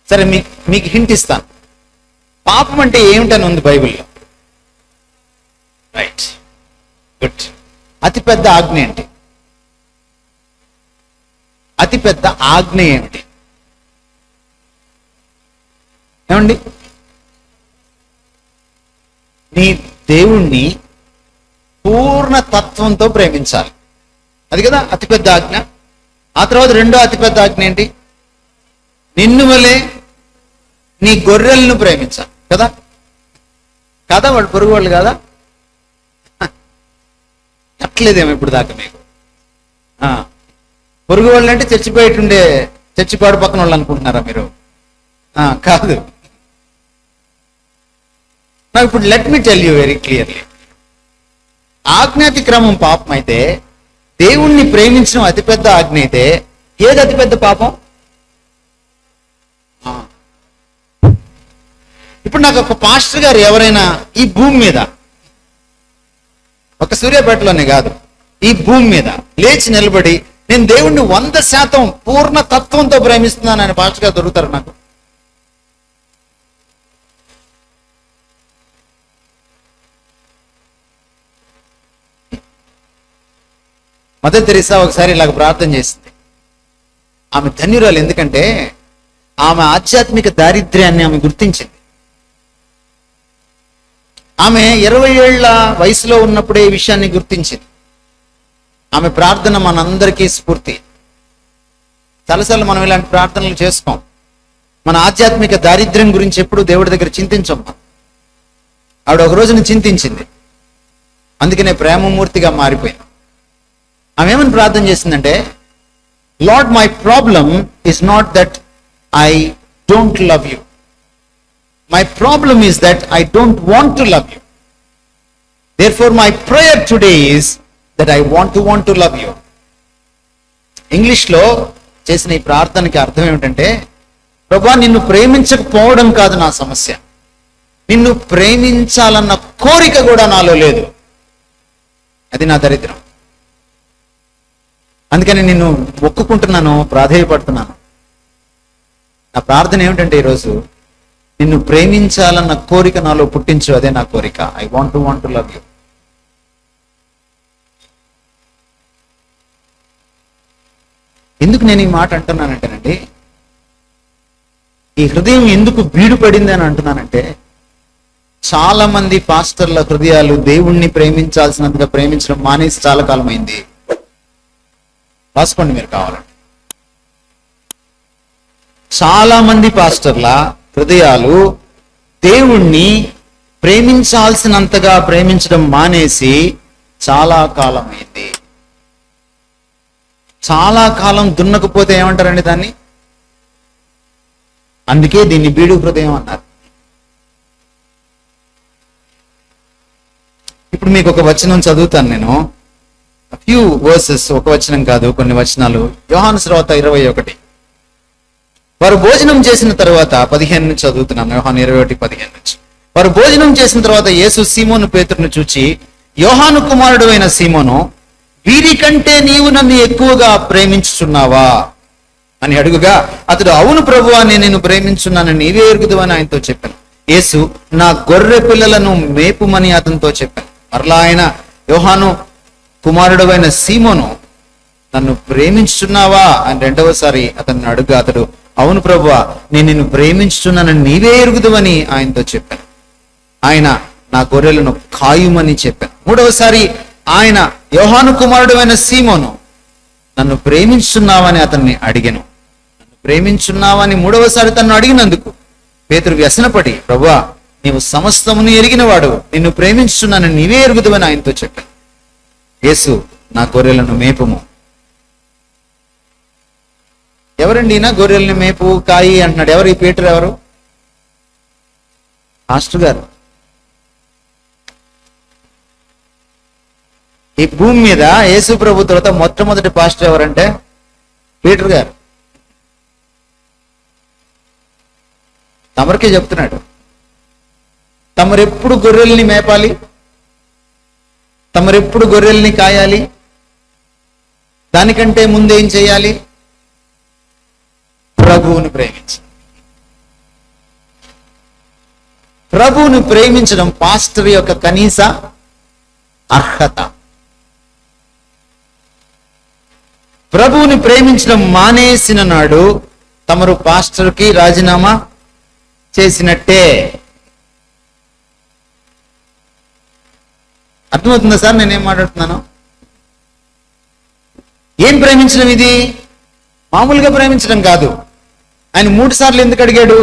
Speaker 1: సరే మీకు హింట్ ఇస్తాను. పాపం అంటే ఏమిటని ఉంది బైబిల్లో. Right, good. అతిపెద్ద ఆజ్ఞ ఏంటి? అతిపెద్ద ఆజ్ఞ ఏమిటి? ఏమండి? నీ దేవుణ్ణి పూర్ణ తత్వంతో ప్రేమించాలి. అది కదా అతిపెద్ద ఆజ్ఞ. ఆ తర్వాత రెండో అతిపెద్ద ఆజ్ఞ ఏంటి? నిన్ను వలే నీ గొర్రెలను ప్రేమించాలి కదా. కదా వాడు పొరుగు వాళ్ళు కదా. చెప్పలేదేమో ఇప్పుడు దాకా మీకు. పొరుగు వాళ్ళు అంటే చర్చిపాడు పక్కన వాళ్ళు అనుకుంటున్నారా మీరు? కాదు. నాకు ఇప్పుడు let me tell you very clearly, ఆజ్ఞాతిక్రమం పాపం అయితే, దేవుణ్ణి ప్రేమించడం అతిపెద్ద ఆజ్ఞ అయితే, ఏది అతిపెద్ద పాపం? ఇప్పుడు నాకు ఒక పాస్టర్ గారు ఎవరైనా ఈ భూమి మీద, ఒక సూర్యాపేటలోనే కాదు, ఈ భూమి మీద లేచి నిలబడి నేను దేవుణ్ణి 100% పూర్ణ తత్వంతో ప్రేమిస్తున్నాను అని పాస్టర్ గారు దొరుకుతారు నాకు? మదర్ తెరీసా ఒకసారి ఇలాగ ప్రార్థన చేసింది. ఆమె ధన్యురాలు, ఎందుకంటే ఆమె ఆధ్యాత్మిక దారిద్ర్యాన్ని ఆమె గుర్తించింది. ఆమె 20 ఏళ్ల వయసులో ఉన్నప్పుడే ఈ విషయాన్ని గుర్తించింది. ఆమె ప్రార్థన మనందరికీ స్ఫూర్తి. చాలాసార్లు మనం ఇలాంటి ప్రార్థనలు చేసుకోం. మన ఆధ్యాత్మిక దారిద్ర్యం గురించి ఎప్పుడు దేవుడి దగ్గర చింతించం. ఆవిడ ఒక రోజున చింతించింది, అందుకనే ప్రేమమూర్తిగా మారిపోయింది. ఆమె ఏమని ప్రార్థన చేసిందంటే, lord, my problem is not that I don't love you, my problem is that I don't want to love you. Therefore my prayer today is that I want to love you. ఇంగ్లీష్లో చేసిన ఈ ప్రార్థనకి అర్థం ఏమిటంటే, ప్రభువా, నిన్ను ప్రేమించకపోవడం కాదు నా సమస్య, నిన్ను ప్రేమించాలన్న కోరిక కూడా నాలో లేదు. అది నా దరిద్రం. అందుకని నిన్ను మొక్కుకుంటున్నాను, ప్రాధేయపడుతున్నాను. నా ప్రార్థన ఏమిటంటే ఈరోజు, నిన్ను ప్రేమించాలన్న కోరిక నాలో పుట్టించు. అదే నా కోరిక. I want to love you. ఎందుకు నేను ఈ మాట అంటున్నానంటేనండి, ఈ హృదయం ఎందుకు బీడు పడింది అని అంటున్నానంటే, చాలా మంది పాస్టర్ల హృదయాలు దేవుణ్ణి ప్రేమించాల్సినంతగా ప్రేమించడం మానేసి చాలా కాలం అయింది. రాసుకోండి మీరు కావాలంటే. చాలా మంది పాస్టర్ల హృదయాలు దేవుణ్ణి ప్రేమించాల్సినంతగా ప్రేమించడం మానేసి చాలా కాలం అయింది. చాలా కాలం దున్నకపోతే ఏమంటారండి దాన్ని? అందుకే దీన్ని బీడు హృదయం అన్నారు. ఇప్పుడు మీకు ఒక వచనం చదువుతాను నేను. ఫ్యూ వర్సెస్, ఒక వచనం కాదు, కొన్ని వచనాలు. యోహాను సువార్త 21. వారు భోజనం చేసిన తర్వాత 15 నుంచి చదువుతున్నాను. యోహాను 21:15 నుంచి. వారు భోజనం చేసిన తర్వాత యేసు సీమోను పేతురును చూచి, యోహాను కుమారుడు అయిన సీమోను, వీరికంటే నీవు నన్ను ఎక్కువగా ప్రేమించుచున్నావా అని అడుగుగా, అతడు, అవును ప్రభువా, నేను నిన్ను ప్రేమించున్నానని నీవే ఎరుగుదు అని ఆయనతో చెప్పాను. యేసు, నా గొర్రె పిల్లలను మేపుమని అతనితో చెప్పాను. మరలా ఆయన, యోహాను కుమారుడు అయిన సీమోను, నన్ను ప్రేమించుచున్నావా అని రెండవసారి అతన్ని అడుగుగా, అతడు, అవును ప్రభువా, నేను నిన్ను ప్రేమించుచున్నానని నీవే ఎరుగుదువని ఆయనతో చెప్పాను. ఆయన, నా గొర్రెలను కాయుమని చెప్పాను. మూడవసారి ఆయన, యోహాను కుమారుడు అయిన సీమోను, నన్ను ప్రేమించున్నావని అతన్ని అడిగాను. నన్ను ప్రేమించున్నావని మూడవసారి తను అడిగినందుకు పేతురు వ్యసనపడి, ప్రభువా, నీవు సమస్తమును ఎరిగినవాడు, నిన్ను ప్రేమించున్నానని నీవే ఎరుగుదువని ఆయనతో చెప్పాను. యేసు, నా గొర్రెలను మేపుము. ఎవరండి నా గొర్రెలను మేపు కాయి అంటున్నాడు? ఎవరు ఈ పేతురు? ఎవరు? పాస్టర్ గారు. ఈ భూమి మీద యేసు ప్రభు తర్వాత మొట్టమొదటి పాస్టర్ ఎవరంటే పేతురు గారు. తమరికే చెప్తున్నాడు, తమరెప్పుడు గొర్రెల్ని మేపాలి, తమరెప్పుడు గొర్రెల్ని కాయాలి, దానికంటే ముందేం చేయాలి? ప్రభువుని ప్రేమించాలి. ప్రభువుని ప్రేమించడం పాస్టర్ యొక్క కనీస అర్హత. ప్రభువుని ప్రేమించడం మానేసిన నాడు తమరు పాస్టర్కి రాజీనామా చేసినట్టే. అర్థమవుతుందా సార్ నేనేం మాట్లాడుతున్నాను? ఏం ప్రేమించడం ఇది? మామూలుగా ప్రేమించడం కాదు. ఆయన 3 సార్లు ఎందుకు అడిగాడు?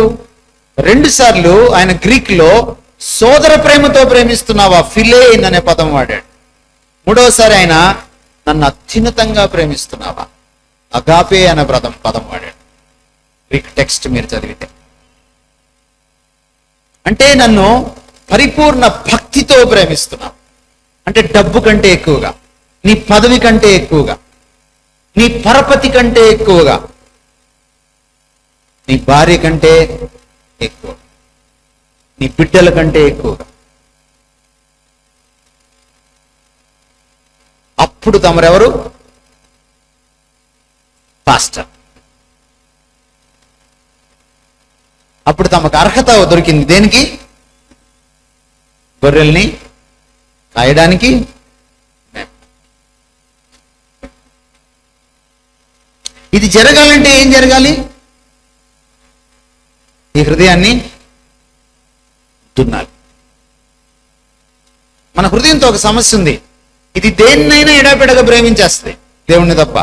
Speaker 1: 2 సార్లు ఆయన గ్రీక్ లో సోదర ప్రేమతో ప్రేమిస్తున్నావా, ఫిలేన్ అనే పదం వాడాడు. 3వసారి ఆయన నన్ను అత్యున్నతంగా ప్రేమిస్తున్నావా, అగాపే అనే పదం వాడాడు. గ్రీక్ టెక్స్ట్ మీరు చదివితే. అంటే నన్ను పరిపూర్ణ భక్తితో ప్రేమిస్తున్నావు. అంటే డబ్బు కంటే ఎక్కువగా, నీ పదవి కంటే ఎక్కువగా, నీ పరపతి కంటే ఎక్కువగా, నీ భార్య కంటే ఎక్కువ, నీ బిడ్డల కంటే ఎక్కువగా. అప్పుడు తమరెవరు? పాస్టర్. అప్పుడు తమకు అర్హత దొరికింది. దేనికి? గొర్రెల్ని కాయడానికి. ఇది జరగాలంటే ఏం జరగాలి? ఈ హృదయాన్ని దున్నాలి. మన హృదయంతో ఒక సమస్య ఉంది. ఇది దేన్నైనా ఎడాపెడగా ప్రేమించేస్తుంది, దేవుణ్ణి తప్ప.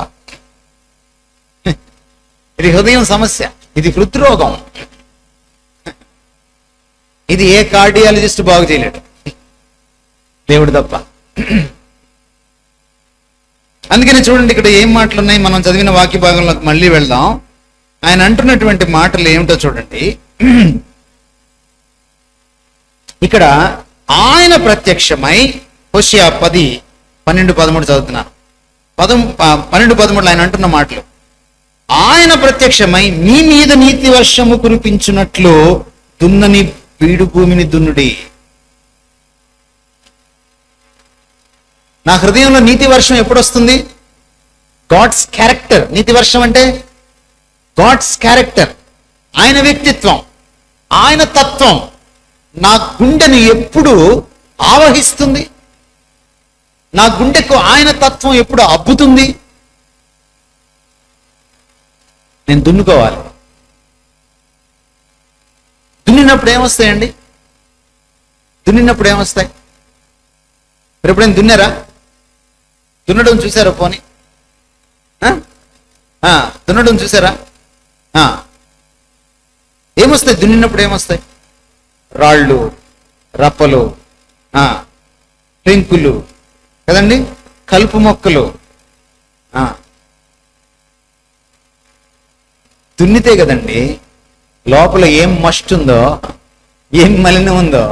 Speaker 1: ఇది హృదయం సమస్య, ఇది హృద్రోగం. ఇది ఏ కార్డియాలజిస్ట్ బాగు చేయలేడు, దేవుడు తప్ప. అందుకని చూడండి, ఇక్కడ ఏం మాటలు ఉన్నాయి. మనం చదివిన వాక్య భాగంలోకి మళ్ళీ వెళ్దాం. ఆయన అంటున్నటువంటి మాటలు ఏమిటో చూడండి. ఇక్కడ ఆయన ప్రత్యక్షమై, హోషేయ 10:12-13 చదువుతున్నాను. 12-13 ఆయన అంటున్న మాటలు, ఆయన ప్రత్యక్షమై మీ మీద నీతి వర్షము కురిపించున్నట్లు దున్నని బీడు భూమిని దున్నుడి. నా హృదయంలో నీతి వర్షం ఎప్పుడు వస్తుంది? God's character. నీతి వర్షం అంటే గాడ్స్ క్యారెక్టర్, ఆయన వ్యక్తిత్వం, ఆయన తత్వం నా గుండెని ఎప్పుడు ఆవహిస్తుంది? నా గుండెకు ఆయన తత్వం ఎప్పుడు అబ్బుతుంది? నేను దున్నుకోవాలి. దున్నినప్పుడు ఏమొస్తాయండి? దున్నినప్పుడు ఏమొస్తాయి? మీరు ఎప్పుడైనా దున్నారా? దున్నడం చూసారా? పోనీ దున్నడం చూసారా? ఏమొస్తాయి దున్నినప్పుడు? ఏమొస్తాయి? రాళ్ళు, రప్పలు, పెంకులు కదండి, కలుపు మొక్కలు. దున్నితే కదండి లోపల ఏం మస్ట్ ఉందో, ఏం మలినం ఉందో,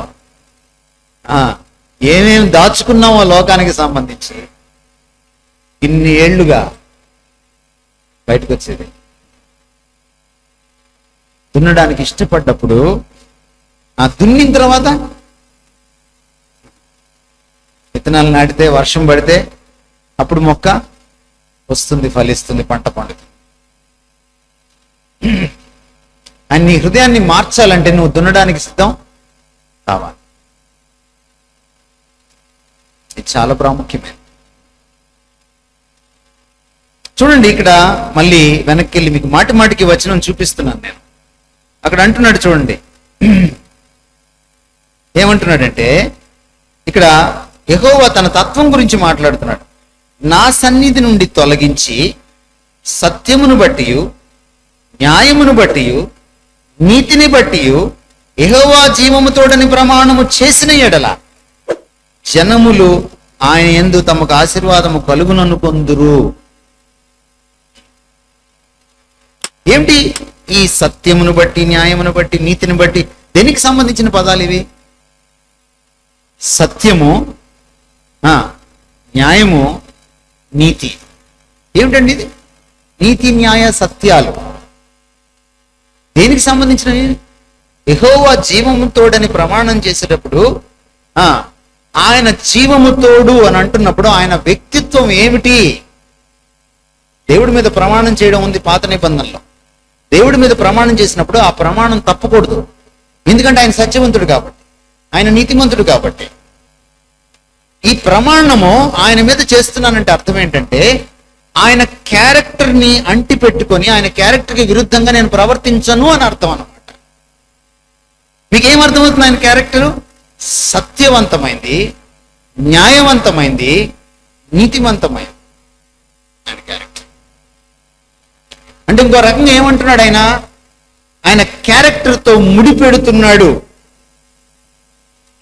Speaker 1: ఏమేమి దాచుకున్నామో లోకానికి సంబంధించి ఇన్ని ఏళ్లుగా బయటకు వచ్చేది. దున్నడానికి ఇష్టపడ్డప్పుడు దున్నిన తర్వాత విత్తనాలు నాటితే, వర్షం పడితే అప్పుడు మొక్క వస్తుంది, ఫలిస్తుంది, పంట పండుతుంది. అని నీ హృదయాన్ని మార్చాలంటే నువ్వు దున్నడానికి సిద్ధం కావాలి. ఇది చాలా ప్రాముఖ్యమైనది. చూడండి, ఇక్కడ మళ్ళీ వెనక్కి వెళ్ళి మీకు మాటి మాటికి వచనం చూపిస్తున్నాను నేను. అక్కడ అంటున్నాడు చూడండి, ఏమంటున్నాడంటే ఇక్కడ యెహోవా తన తత్వం గురించి మాట్లాడుతున్నాడు. నా సన్నిధి నుండి తొలగించి సత్యమును బట్టి, న్యాయమును బట్టి, నీతిని బట్టి యెహోవా జీవముతోడని ప్రమాణము చేసిన ఎడల జనములు ఆయన యందు తమకు ఆశీర్వాదము కలుగుననుకొందురు. ఏమిటి ఈ సత్యమును బట్టి, న్యాయమును బట్టి, నీతిని బట్టి? దేనికి సంబంధించిన పదాలు ఇవి? సత్యము, న్యాయము, నీతి. ఏమిటండి ఇది? నీతి, న్యాయ, సత్యాలు దేనికి సంబంధించినవి? యెహోవా జీవముతోడని ప్రమాణం చేసేటప్పుడు ఆయన జీవముతోడు అని అంటున్నప్పుడు ఆయన వ్యక్తిత్వం ఏమిటి? దేవుడి మీద ప్రమాణం చేయడం ఉంది పాత నిబంధనలో. దేవుడి మీద ప్రమాణం చేసినప్పుడు ఆ ప్రమాణం తప్పకూడదు. ఎందుకంటే ఆయన సత్యవంతుడు కాబట్టి, ఆయన నీతిమంతుడు కాబట్టి. ఈ ప్రమాణము ఆయన మీద చేస్తున్నానంటే అర్థం ఏంటంటే ఆయన క్యారెక్టర్ని అంటి పెట్టుకొని ఆయన క్యారెక్టర్కి విరుద్ధంగా నేను ప్రవర్తించను అని అర్థం అన్నమాట. మీకేం అర్థమవుతుంది? ఆయన క్యారెక్టరు సత్యవంతమైంది, న్యాయవంతమైంది, నీతివంతమైంది ఆయన క్యారెక్టర్. అంటే ఇంకో రకంగా ఏమంటున్నాడు ఆయన? ఆయన క్యారెక్టర్తో ముడిపెడుతున్నాడు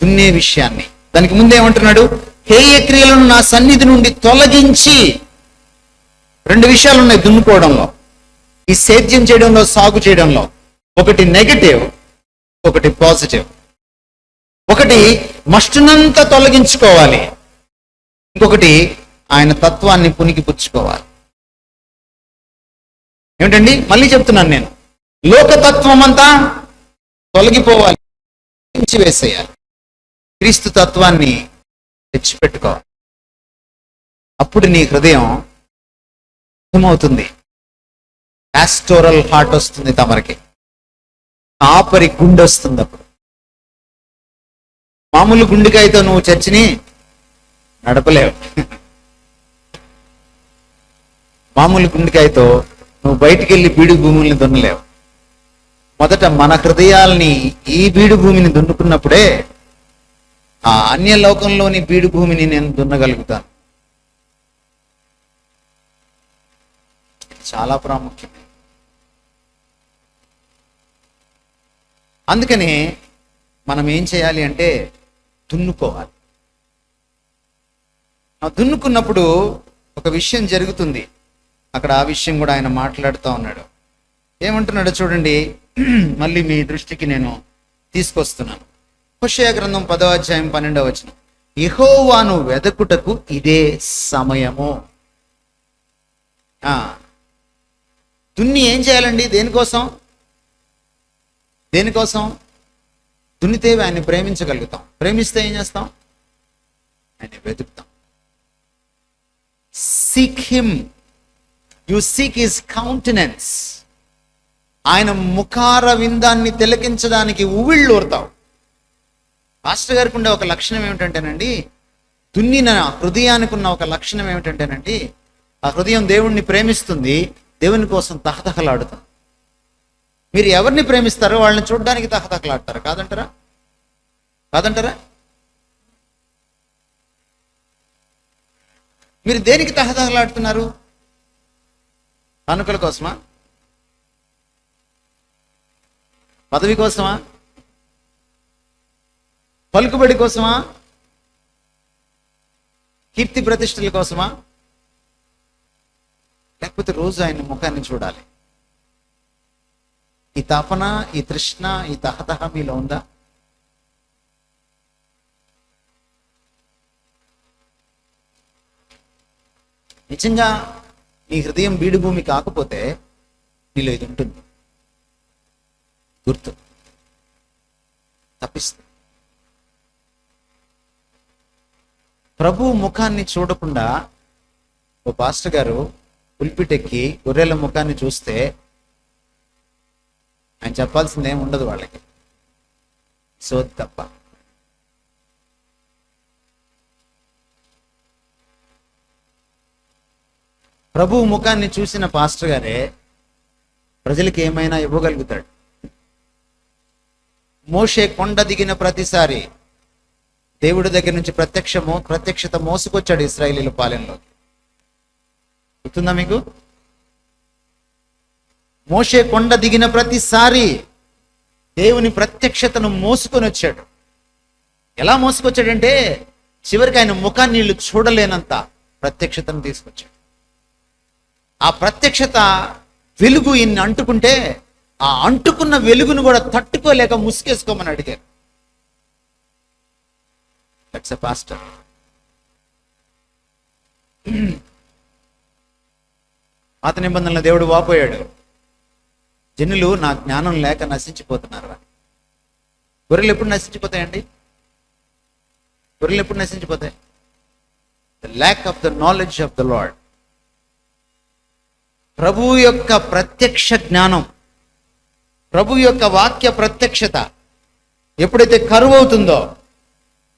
Speaker 1: దున్నే విషయాన్ని. దానికి ముందు ఏమంటున్నాడు? హేయ క్రియలను నా సన్నిధి నుండి తొలగించి. రెండు విషయాలు ఉన్నాయి దున్నుకోవడంలో, ఈ సేద్యం చేయడంలో, సాగు చేయడంలో. ఒకటి నెగటివ్, ఒకటి పాజిటివ్. ఒకటి మస్టునంతా తొలగించుకోవాలి, ఇంకొకటి ఆయన తత్వాన్ని పుణికిపుచ్చుకోవాలి. ఏమిటండి? మళ్ళీ చెప్తున్నాను నేను, లోకతత్వం అంతా తొలగిపోవాలి, వేసేయాలి, క్రీస్తు తత్వాన్ని తెచ్చిపెట్టుకోవాలి. అప్పుడు నీ హృదయం అర్థమవుతుంది. పాస్టోరల్ హార్ట్ వస్తుంది తమరికి, ఆపరి గుండె వస్తుంది. అప్పుడు మామూలు గుండెకాయతో నువ్వు చర్చిని నడపలేవు. మామూలు గుండెకాయతో నువ్వు బయటికి వెళ్ళి బీడు భూముల్ని దున్నలేవు. మొదట మన హృదయాల్ని, ఈ బీడు భూమిని దున్నుకున్నప్పుడే ఆ అన్య లోకంలోని బీడు భూమిని నేను దున్నగలుగుతాను. చాలా ప్రాముఖ్యం. అందుకని మనం ఏం చేయాలి అంటే దున్నుకోవాలి. దున్నుకున్నప్పుడు ఒక విషయం జరుగుతుంది. అక్కడ ఆ విషయం కూడా ఆయన మాట్లాడుతూ ఉన్నాడు. ఏమంటున్నాడో చూడండి, మళ్ళీ మీ దృష్టికి నేను తీసుకొస్తున్నాను. హోషేయ గ్రంథం 10వ అధ్యాయం 12వ వచనం. యెహోవాను వెదకుటకు ఇదే సమయము. దున్ని ఏం చేయాలండి? దేనికోసం? దున్నితే ఆయన్ని ప్రేమించగలుగుతాం. ప్రేమిస్తే ఏం చేస్తాం? ఆయన్ని వెతుకుతాం. Seek him, you seek his countenance. ఆయన ముఖార విందాన్ని తిలకించడానికి ఉవ్విళ్ళూరుతావు. పాస్టర్ గారికి ఉండే ఒక లక్షణం ఏమిటంటేనండి, దున్నిన హృదయానికి ఉన్న ఒక లక్షణం ఏమిటంటేనండి, ఆ హృదయం దేవుణ్ణి ప్రేమిస్తుంది, దేవుని కోసం తహతహలాడుతుంది. మీరు ఎవరిని ప్రేమిస్తారో వాళ్ళని చూడడానికి తహతహలాడతారు, కాదంటారా? మీరు దేనికి తహతహలాడుతున్నారు? కానుకల కోసమా? పదవి కోసమా? పలుకుబడి కోసమా? కీర్తి ప్రతిష్టల కోసమా? లేకపోతే రోజు ఆయన ముఖాన్ని చూడాలి. ఈ తపన, ఈ తృష్ణ, ఈ తహతహ మీలో ఉందా? నిజంగా నీ హృదయం బీడు భూమి కాకపోతే నీలో ఇది ఉంటుంది, గుర్తు తప్పిస్తుంది. ప్రభు ముఖాన్ని చూడకుండా ఓ పాస్టర్ గారు పుల్పిటెక్కి గొర్రెల ముఖాన్ని చూస్తే ఆయన చెప్పాల్సింది ఏమి ఉండదు వాళ్ళకి, సోది తప్ప. ప్రభు ముఖాన్ని చూసిన పాస్టర్ గారే ప్రజలకి ఏమైనా ఇవ్వగలుగుతాడు. మోషే కొండ దిగిన ప్రతిసారి దేవుడి దగ్గర నుంచి ప్రత్యక్షత మోసుకొచ్చాడు ఇశ్రాయేలీల పాలెంలో. గుర్తుందా మీకు? మోషే కొండ దిగిన ప్రతిసారి దేవుని ప్రత్యక్షతను మోసుకొని వచ్చాడు. ఎలా మోసుకొచ్చాడంటే చివరికి ఆయన ముఖాన్ని వీళ్ళు చూడలేనంత ప్రత్యక్షతను తీసుకొచ్చాడు. ఆ ప్రత్యక్షత వెలుగు ఈయన్ని అంటుకుంటే ఆ అంటుకున్న వెలుగును కూడా తట్టుకోలేక ముసుకేసుకోమని అడిగారు. That's a pastor. పాత నిబంధనలో దేవుడు వాపోయాడు, జనులు నా జ్ఞానం లేక నశించిపోతున్నారు అని. గొర్రెలు ఎప్పుడు నశించిపోతాయండి? గొర్రెలు ఎప్పుడు నశించిపోతాయి? The lack of the knowledge of the Lord. ప్రభు యొక్క ప్రత్యక్ష జ్ఞానం, ప్రభు యొక్క వాక్య ప్రత్యక్షత ఎప్పుడైతే కరువు అవుతుందో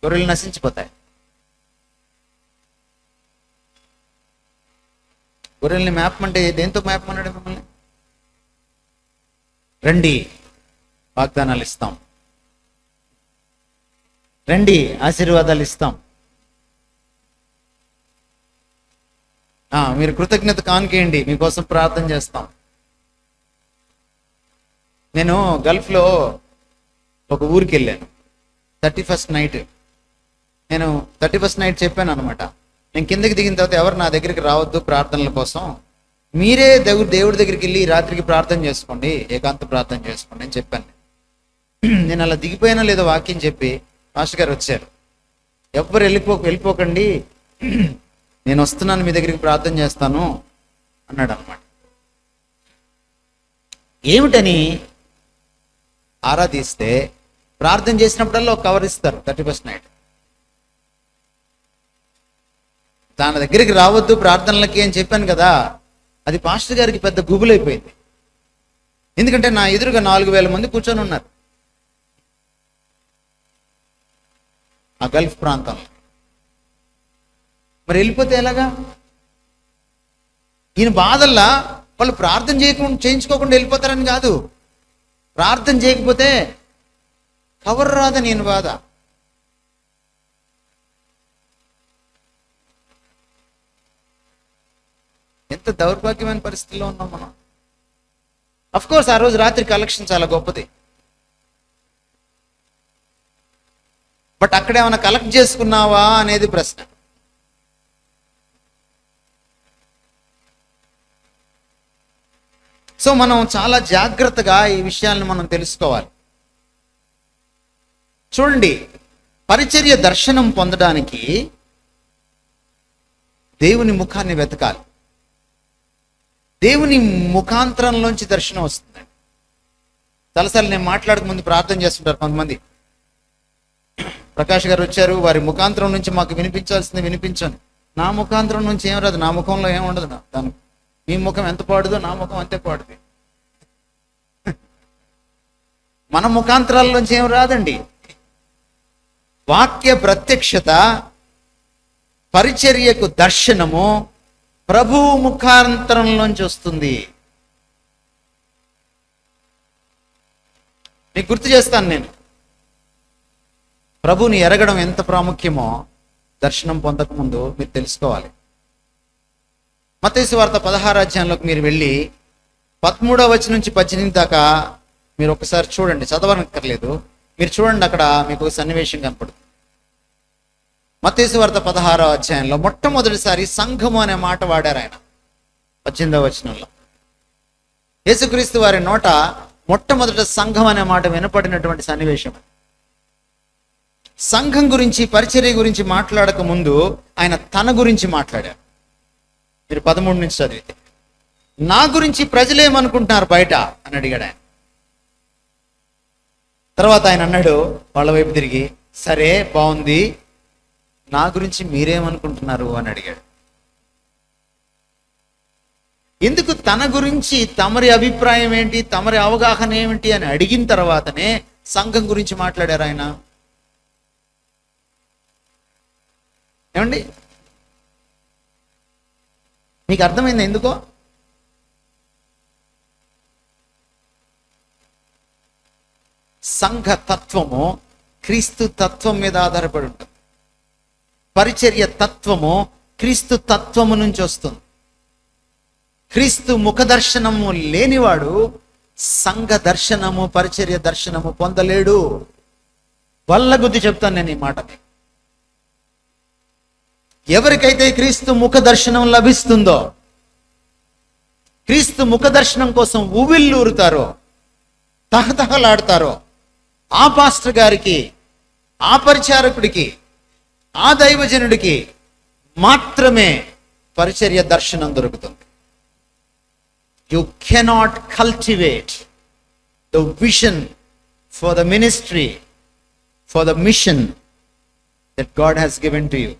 Speaker 1: గొర్రెలు నశించిపోతాయి. గొర్రెల్ని మేపమంటే దేంతో మేపమన్నాడు మిమ్మల్ని? రండి వాగ్దానాలు ఇస్తాం, రండి ఆశీర్వాదాలు ఇస్తాం, మీరు కృతజ్ఞత కానుకేయండి, మీకోసం ప్రార్థన చేస్తాం. నేను గల్ఫ్లో ఒక ఊరికి వెళ్ళాను 31st నైట్. నేను 31st నైట్ చెప్పాను అనమాట, నేను కిందకి దిగిన తర్వాత ఎవరు నా దగ్గరికి రావద్దు ప్రార్థనల కోసం, మీరే దేవుడి దగ్గరికి వెళ్ళి రాత్రికి ప్రార్థన చేసుకోండి, ఏకాంత ప్రార్థన చేసుకోండి అని చెప్పాను. నేను అలా దిగిపోయినా లేదో వాక్యం చెప్పి మాస్టర్ గారు వచ్చారు. ఎవ్వరు వెళ్ళిపోకండి, నేను వస్తున్నాను, మీ దగ్గరికి ప్రార్థన చేస్తాను అన్నాడు అన్నమాట. ఏమిటని ఆరాధిస్తే ప్రార్థన చేసినప్పుడల్లా ఒక కవర్ ఇస్తారు 31st నైట్. దాని దగ్గరికి రావద్దు ప్రార్థనలకి అని చెప్పాను కదా, అది పాస్టర్ గారికి పెద్ద గుబులైపోయింది. ఎందుకంటే నా ఎదురుగా 4,000 మంది కూర్చొని ఉన్నారు ఆ గల్ఫ్ ప్రాంతంలో. మరి వెళ్ళిపోతే ఎలాగా? ఈయన బాధల్లా వాళ్ళు ప్రార్థన చేయించుకోకుండా వెళ్ళిపోతారని కాదు, ప్రార్థన చేయకపోతే కవర్ రాదని ఈయన బాధ. ఎంత దౌర్భాగ్యమైన పరిస్థితిలో ఉన్నాం మనం. అఫ్ కోర్స్ ఆ రోజు రాత్రి కలెక్షన్ చాలా గొప్పది, బట్ అక్కడ ఏమైనా కలెక్ట్ చేసుకున్నావా అనేది ప్రశ్న. సో మనం చాలా జాగ్రత్తగా ఈ విషయాలను మనం తెలుసుకోవాలి. చూడండి, పరిచర్య దర్శనం పొందడానికి దేవుని ముఖాన్ని వెతకాలి. దేవుని ముఖాంతరంలోంచి దర్శనం వస్తుందండి. చాలాసార్లు నేను మాట్లాడక ముందు ప్రార్థన చేస్తుంటారు కొంతమంది. ప్రకాష్ గారు వచ్చారు, వారి ముఖాంతరం నుంచి మాకు వినిపించాల్సింది వినిపించండి. నా ముఖాంతరం నుంచి ఏం రాదు, నా ముఖంలో ఏం ఉండదు. దానికి మీ ముఖం ఎంత పాడుదో నా ముఖం అంతే పాడుది. మన ముఖాంతరాల నుంచి ఏం రాదండి. వాక్య ప్రత్యక్షత, పరిచర్యకు దర్శనము ప్రభువు ముఖాంతరంలోంచి వస్తుంది. మీకు గుర్తు చేస్తాను, నేను ప్రభువుని ఎరగడం ఎంత ప్రాముఖ్యమో దర్శనం పొందకముందు మీరు తెలుసుకోవాలి. మత్తయి సువార్త 16వ అధ్యాయంలోకి మీరు వెళ్ళి 13వ వచనం నుంచి 18 దాకా మీరు ఒకసారి చూడండి, చదవనక్కర్లేదు, మీరు చూడండి, అక్కడ మీకు ఒక సన్నివేశం కనపడుతుంది. మత్తయి సువార్త 16వ అధ్యాయంలో మొట్టమొదటిసారి సంఘము అనే మాట వాడారు ఆయన 18వ వచనంలో. యేసుక్రీస్తు వారి నోట మొట్టమొదట సంఘం అనే మాట వినపడినటువంటి సన్నివేశం. సంఘం గురించి, పరిచర్య గురించి మాట్లాడక ముందు ఆయన తన గురించి మాట్లాడారు. మీరు 13 నుంచి చదివితే, నా గురించి ప్రజలేమనుకుంటున్నారు బయట అని అడిగాడు ఆయన. తర్వాత ఆయన అన్నాడు వాళ్ళ వైపు తిరిగి, సరే బాగుంది, నా గురించి మీరేమనుకుంటున్నారు అని అడిగాడు. ఎందుకు తన గురించి తమరి అభిప్రాయం ఏంటి, తమరి అవగాహన ఏమిటి అని అడిగిన తర్వాతనే సంఘం గురించి మాట్లాడారు ఆయన. ఏమండి, మీకు అర్థమైంది ఎందుకో? సంఘ తత్వము క్రీస్తు తత్వం మీద ఆధారపడి ఉంటుంది. పరిచర్య తత్వము క్రీస్తు తత్వము నుంచి వస్తుంది. క్రీస్తు ముఖ దర్శనము లేనివాడు సంఘ దర్శనము, పరిచర్య దర్శనము పొందలేడు. వల్లగుద్ది చెప్తాను నేను ఈ మాటని. ఎవరికైతే క్రీస్తు ముఖ దర్శనం లభిస్తుందో, క్రీస్తు ముఖ దర్శనం కోసం ఉవ్విళ్ళూరుతారో, తహతహలాడతారో, ఆ పాస్టర్ గారికి, ఆ పరిచారకుడికి, ఆ దైవజనుడికి మాత్రమే పరిచర్య దర్శనం దొరుకుతుంది. You cannot cultivate the vision for the ministry, for the mission that God has given to you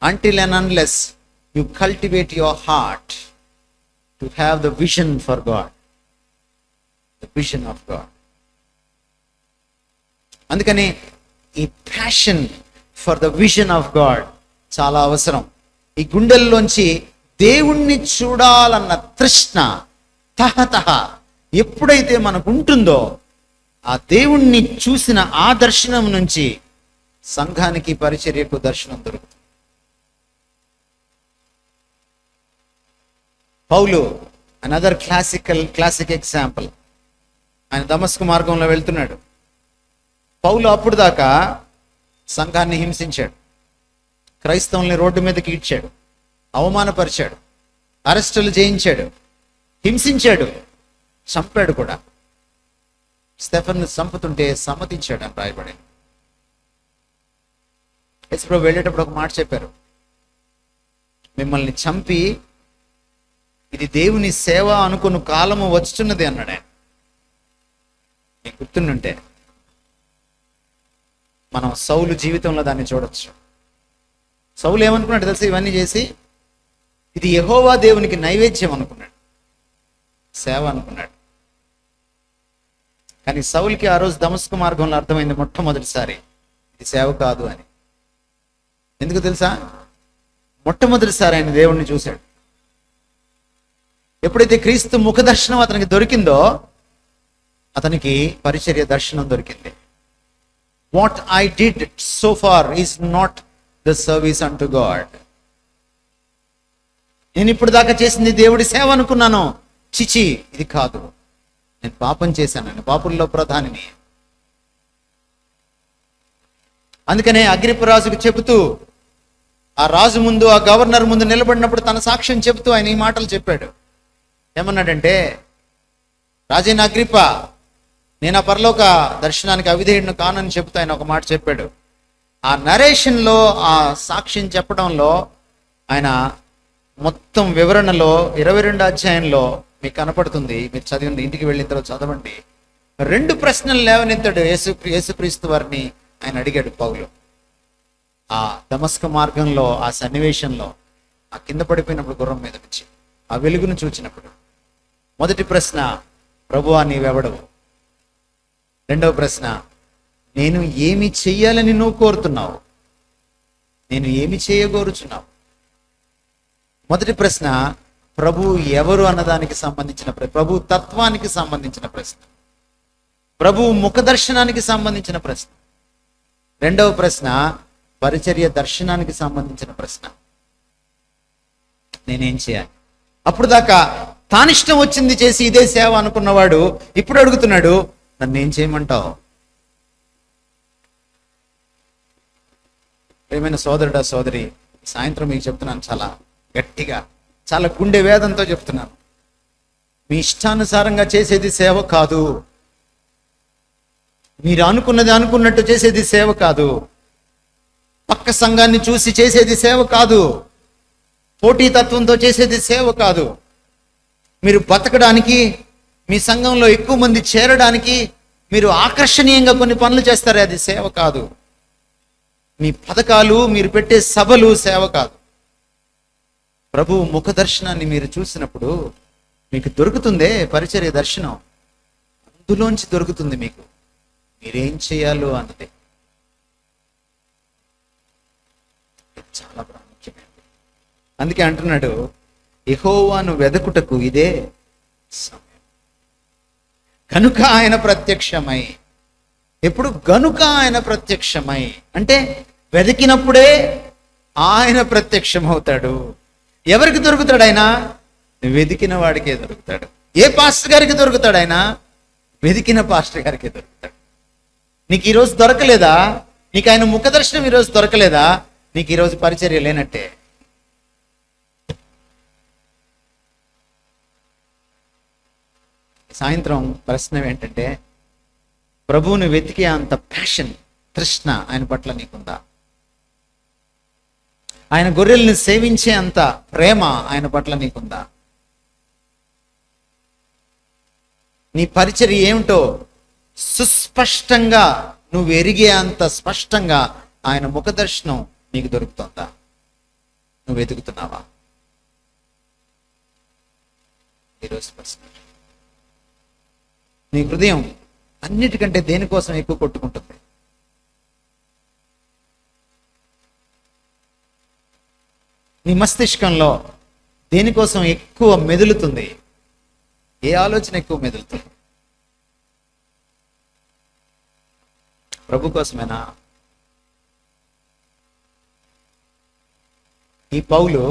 Speaker 1: until and unless you cultivate your heart to have the vision for God, the vision of God. అందుకని ఈ passion for the vision of God చాలా అవసరం. ఈ గుండెల్లోంచి దేవుణ్ణి చూడాలన్న తృష్ణ, తహతహ ఎప్పుడైతే మనకు ఉంటుందో, ఆ దేవుణ్ణి చూసిన ఆ దర్శనం నుంచి సంఘానికి, పరిచర్యకు దర్శనం దొరుకుతుంది. పౌలు అనదర్ క్లాసిక్ ఎగ్జాంపుల్. ఆయన దమస్కు మార్గంలో వెళ్తున్నాడు. పౌలు అప్పుడు దాకా సంఘాన్ని హింసించాడు, క్రైస్తవుల్ని రోడ్డు మీదకి ఈడ్చాడు, అవమానపరిచాడు, అరెస్టులు చేయించాడు, హింసించాడు, చంపాడు కూడా. స్టెఫెన్ను చంపుతుంటే సమ్మతించాడు అని రాయబడి. యేసుప్రభు వెళ్ళేటప్పుడు ఒక మాట చెప్పారు, మిమ్మల్ని చంపి ఇది దేవుని సేవ అనుకున్న కాలము వచ్చుచున్నది అన్నాడు ఆయన. మీకు గుర్తుండుంటే మనం సౌలు జీవితంలో దాన్ని చూడొచ్చు. సౌలు ఏమనుకున్నాడు తెలుసు? ఇవన్నీ చేసి ఇది యెహోవా దేవునికి నైవేద్యం అనుకున్నాడు, సేవ అనుకున్నాడు. కానీ సౌలుకి ఆ రోజు దమస్కు మార్గంలో అర్థమైంది మొట్టమొదటిసారి ఇది సేవ కాదు అని. ఎందుకు తెలుసా? మొట్టమొదటిసారి ఆయన దేవుణ్ణి చూశాడు. ఎప్పుడైతే క్రీస్తు ముఖ దర్శనం అతనికి దొరికిందో అతనికి పరిచర్య దర్శనం దొరికింది. What I did so far is not the service unto God. నేను ఇప్పుడు దాకా చేసింది దేవుడి సేవ అనుకున్నాను, చిచి ఇది కాదు, నేను పాపం చేశాను, నేను పాపుల్లో ప్రధానిని. అందుకనే అగ్రిప్పరాజుకు చెబుతూ, ఆ రాజు ముందు, ఆ గవర్నర్ ముందు నిలబడినప్పుడు తన సాక్ష్యం చెబుతూ ఆయన ఈ మాటలు చెప్పాడు. ఏమన్నాడంటే, రాజైన అగ్రిప్ప, నేను ఆ పరలోక దర్శనానికి అవిధేయుడిని కానని చెబుతూ ఆయన ఒక మాట చెప్పాడు. ఆ నరేషన్లో, ఆ సాక్ష్యం చెప్పడంలో, ఆయన మొత్తం వివరణలో 22 అధ్యాయంలో మీకు కనపడుతుంది. మీరు చదివింది, ఇంటికి వెళ్ళిన తర్వాత చదవండి. 2 ప్రశ్నలు లేవనెత్తాడు యేసుక్రీస్తు వారిని ఆయన అడిగాడు పౌలు. ఆ దమస్క మార్గంలో, ఆ సన్నివేశంలో, ఆ కింద పడిపోయినప్పుడు గుర్రం మీద నుంచి ఆ వెలుగును చూచినప్పుడు మొదటి ప్రశ్న, ప్రభువా నీవెవడవు? రెండవ ప్రశ్న, నేను ఏమి చెయ్యాలని నువ్వు కోరుతున్నావు? నేను ఏమి చేయగోరుచున్నావు? మొదటి ప్రశ్న ప్రభు ఎవరు అన్నదానికి సంబంధించిన ప్రభు తత్వానికి సంబంధించిన ప్రశ్న, ప్రభు ముఖ దర్శనానికి సంబంధించిన ప్రశ్న. రెండవ ప్రశ్న పరిచర్య దర్శనానికి సంబంధించిన ప్రశ్న, నేనేం చేయాలి? అప్పుడు దాకా తానిష్టం వచ్చింది చేసి ఇదే సేవ అనుకున్నవాడు ఇప్పుడు అడుగుతున్నాడు, నన్ను ఏం చేయమంటావు? ప్రియమైన సోదరుడా, సోదరి, సాయంత్రం మీకు చెప్తున్నాను, చాలా గట్టిగా, చాలా గుండె వేదంతో చెప్తున్నాను. మీ ఇష్టానుసారంగా చేసేది సేవ కాదు. మీరు అనుకున్నది అనుకున్నట్టు చేసేది సేవ కాదు. పక్క సంఘాన్ని చూసి చేసేది సేవ కాదు. పోటీతత్వంతో చేసేది సేవ కాదు. మీరు బతకడానికి, మీ సంఘంలో ఎక్కువ మంది చేరడానికి మీరు ఆకర్షణీయంగా కొన్ని పనులు చేస్తారే, అది సేవ కాదు. మీ పథకాలు, మీరు పెట్టే సభలు సేవ కాదు. ప్రభు ముఖ దర్శనాన్ని మీరు చూసినప్పుడు మీకు దొరుకుతుందే పరిచర్య దర్శనం, అందులోంచి దొరుకుతుంది మీకు మీరేం చేయాలో అన్నది. చాలా ప్రాముఖ్యమైనది. అందుకే అంటున్నాడు, యెహోవాను వెదకుటకు ఇదే సమయం, కనుక ఆయన ప్రత్యక్షమై. ఎప్పుడు? గనుక ఆయన ప్రత్యక్షమై అంటే వెతికినప్పుడే ఆయన ప్రత్యక్షమవుతాడు. ఎవరికి దొరుకుతాడు ఆయన? వెతికిన వాడికే దొరుకుతాడు. ఏ పాస్టర్ గారికి దొరుకుతాడు ఆయన? వెతికిన పాస్టర్ గారికే దొరుకుతాడు. నీకు ఈరోజు దొరకలేదా? నీకు ఆయన ముఖ దర్శనం ఈరోజు దొరకలేదా? నీకు ఈరోజు పరిచర్య లేనట్టే. సాయంత్రం ప్రశ్న ఏంటంటే, ప్రభువుని వెతికే అంత ప్యాషన్, తృష్ణ ఆయన పట్ల నీకుందా? ఆయన గొర్రెల్ని సేవించే అంత ప్రేమ ఆయన పట్ల నీకుందా? నీ పరిచర్య ఏమిటో సుస్పష్టంగా నువ్వు ఎరిగే అంత స్పష్టంగా ఆయన ముఖ దర్శనం నీకు దొరుకుతుందా? నువ్వు వెతుకుతున్నావా? ఈరోజు ప్రశ్న. నీ హృదయం అన్నిటికంటే దేనికోసం ఎక్కువ కొట్టుకుంటుంది? నీ మస్తిష్కంలో దేనికోసం ఎక్కువ మెదులుతుంది? ఏ ఆలోచన ఎక్కువ మెదులుతుంది? ప్రభు కోసమేనా? ఈ పౌలు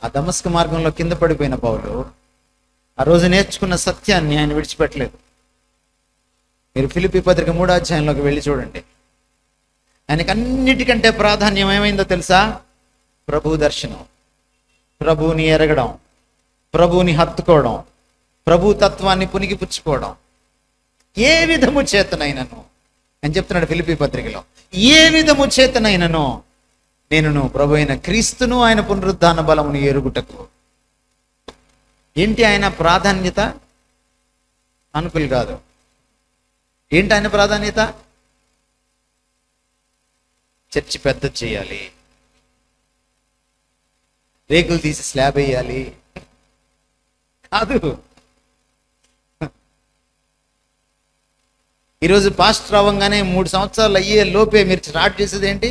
Speaker 1: ఆ దమస్కు మార్గంలో కింద పడిపోయిన పౌలు ఆ రోజు నేర్చుకున్న సత్యాన్ని ఆయన విడిచిపెట్టలేదు. మీరు ఫిలిప్పీ పత్రిక 3వ అధ్యాయంలోకి వెళ్ళి చూడండి. ఆయనకు అన్నిటికంటే ప్రాధాన్యం ఏమైందో తెలుసా? ప్రభు దర్శనం, ప్రభువుని ఎరగడం, ప్రభువుని హత్తుకోవడం, ప్రభు తత్వాన్ని పుణికిపుచ్చుకోవడం. ఏ విధము చేతనైనను అని చెప్తున్నాడు ఫిలిప్పీ పత్రికలో, ఏ విధము చేతనైనను నేనును ప్రభు అయిన క్రీస్తును ఆయన పునరుద్ధాన బలమును ఎరుగుటకు. ఏంటి ఆయన ప్రాధాన్యత? అనుకులు కాదు. ఏంటి ఆయన ప్రాధాన్యత? చర్చి పెద్ద చేయాలి, రేకులు తీసి స్లాబ్ వేయాలి కాదు. ఈరోజు పాస్టర్ అవ్వగానే 3 సంవత్సరాలు అయ్యే లోపే మీరు స్టార్ట్ చేసేది ఏంటి?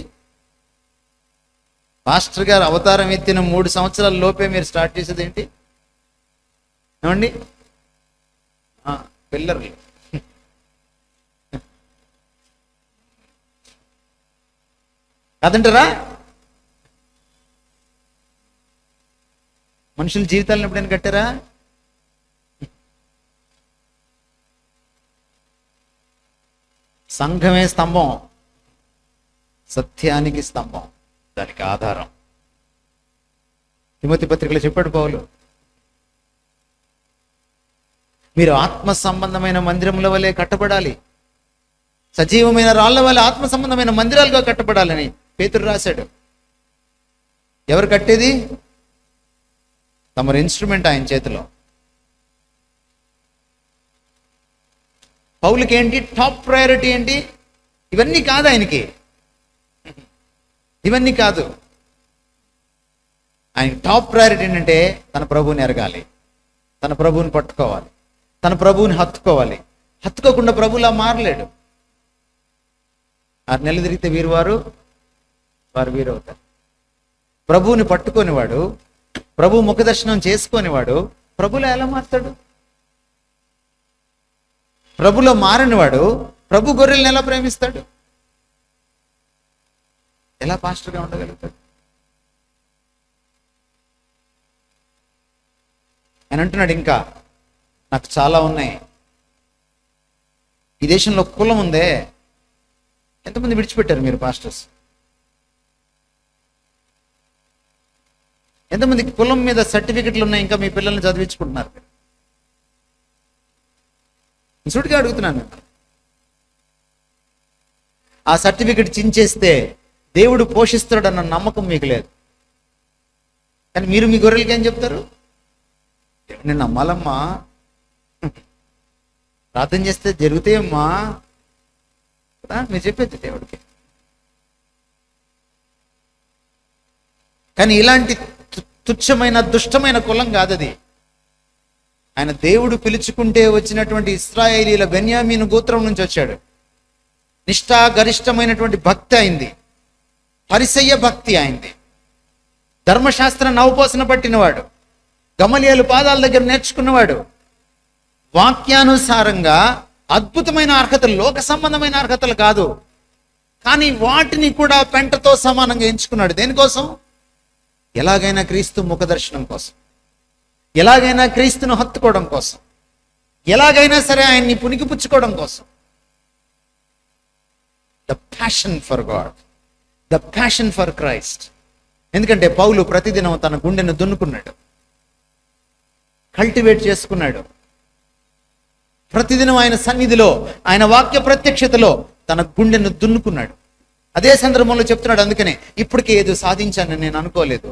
Speaker 1: పాస్టర్ గారు అవతారం ఎత్తిన 3 సంవత్సరాల లోపే మీరు స్టార్ట్ చేసేది ఏంటి? ఏమండి? పిల్లర్లు. కాదంటారా? మనుషుల జీవితాలను ఎప్పుడైనా కట్టారా? సంఘమే స్తంభం, సత్యానికి స్తంభం, దానికి ఆధారం. తిమోతి పత్రికలో చెప్పాడు పౌలు, మీరు ఆత్మ సంబంధమైన మందిరముల వలె కట్టబడాలి, సజీవమైన రాళ్ల వలె ఆత్మ సంబంధమైన మందిరాలుగా కట్టబడాలని పేతురు రాశాడు. ఎవరు కట్టేది? తమరు ఇన్స్ట్రుమెంట్ ఆయన చేతిలో. పౌలుకి ఏంటి టాప్ ప్రయారిటీ? ఏంటి? ఇవన్నీ కాదు ఆయనకి, ఇవన్నీ కాదు. ఆయన టాప్ ప్రయారిటీ ఏంటంటే తన ప్రభువుని ఎరగాలి, తన ప్రభువుని పట్టుకోవాలి, తన ప్రభువుని హత్తుకోవాలి. హత్తుకోకుండా ప్రభువులా మారలేడు. 6 నెలలు తిరిగితే వారు అవుతారు. ప్రభువుని పట్టుకోనివాడు, ప్రభు ముఖదర్శనం చేసుకొనివాడు ప్రభులో ఎలా మారుతాడు? ప్రభులో మారినవాడు ప్రభు గొర్రెల్ని ఎలా ప్రేమిస్తాడు? ఎలా పాస్టర్గా ఉండగలుగుతాడు? అని అంటున్నాడు. ఇంకా నాకు చాలా ఉన్నాయి. ఈ దేశంలో కులం ఉందే, ఎంతమంది విడిచిపెట్టారు మీరు పాస్టర్స్? ఎంతమంది కులం మీద సర్టిఫికెట్లు ఉన్నాయి ఇంకా మీ పిల్లల్ని చదివించుకుంటున్నారు? సూటిగా అడుగుతున్నాను. ఆ సర్టిఫికెట్ చించేస్తే దేవుడు పోషిస్తాడన్న నమ్మకం మీకు లేదు. కానీ మీరు మీ గొర్రెలకి ఏం చెప్తారు? నేను నమ్మాలమ్మా, ప్రార్థన చేస్తే జరుగుతాయమ్మా కదా మీరు చెప్పేది దేవుడికి. కానీ ఇలాంటి తుచ్చమైన దుష్టమైన కులం కాదది. ఆయన దేవుడు పిలుచుకుంటే వచ్చినటువంటి ఇశ్రాయేలీల బెన్యామీను గోత్రం నుంచి వచ్చాడు. నిష్ఠా గరిష్టమైనటువంటి భక్తి అయింది, పరిసయ్య భక్తి అయింది. ధర్మశాస్త్ర నవపోసన పట్టినవాడు, గమలీయేలు పాదాల దగ్గర నేర్చుకున్నవాడు. వాక్యానుసారంగా అద్భుతమైన అర్హతలు, లోక సంబంధమైన అర్హతలు కాదు, కానీ వాటిని కూడా పెంటతో సమానంగా ఎంచుకున్నాడు. దేనికోసం? ఎలాగైనా క్రీస్తు ముఖదర్శనం కోసం, ఎలాగైనా క్రీస్తును హత్తుకోవడం కోసం, ఎలాగైనా సరే ఆయన్ని పుణికిపుచ్చుకోవడం కోసం. The passion for God, the passion for Christ. ఎందుకంటే పౌలు ప్రతిదినం తన గుండెను దున్నుకున్నాడు, కల్టివేట్ చేసుకున్నాడు. ప్రతిదినం ఆయన సన్నిధిలో, ఆయన వాక్య ప్రత్యక్షతలో తన గుండెను దున్నుకున్నాడు. అదే సందర్భంలో చెప్తున్నాడు, అందుకనే ఇప్పటికే ఏదో సాధించానని నేను అనుకోలేదు,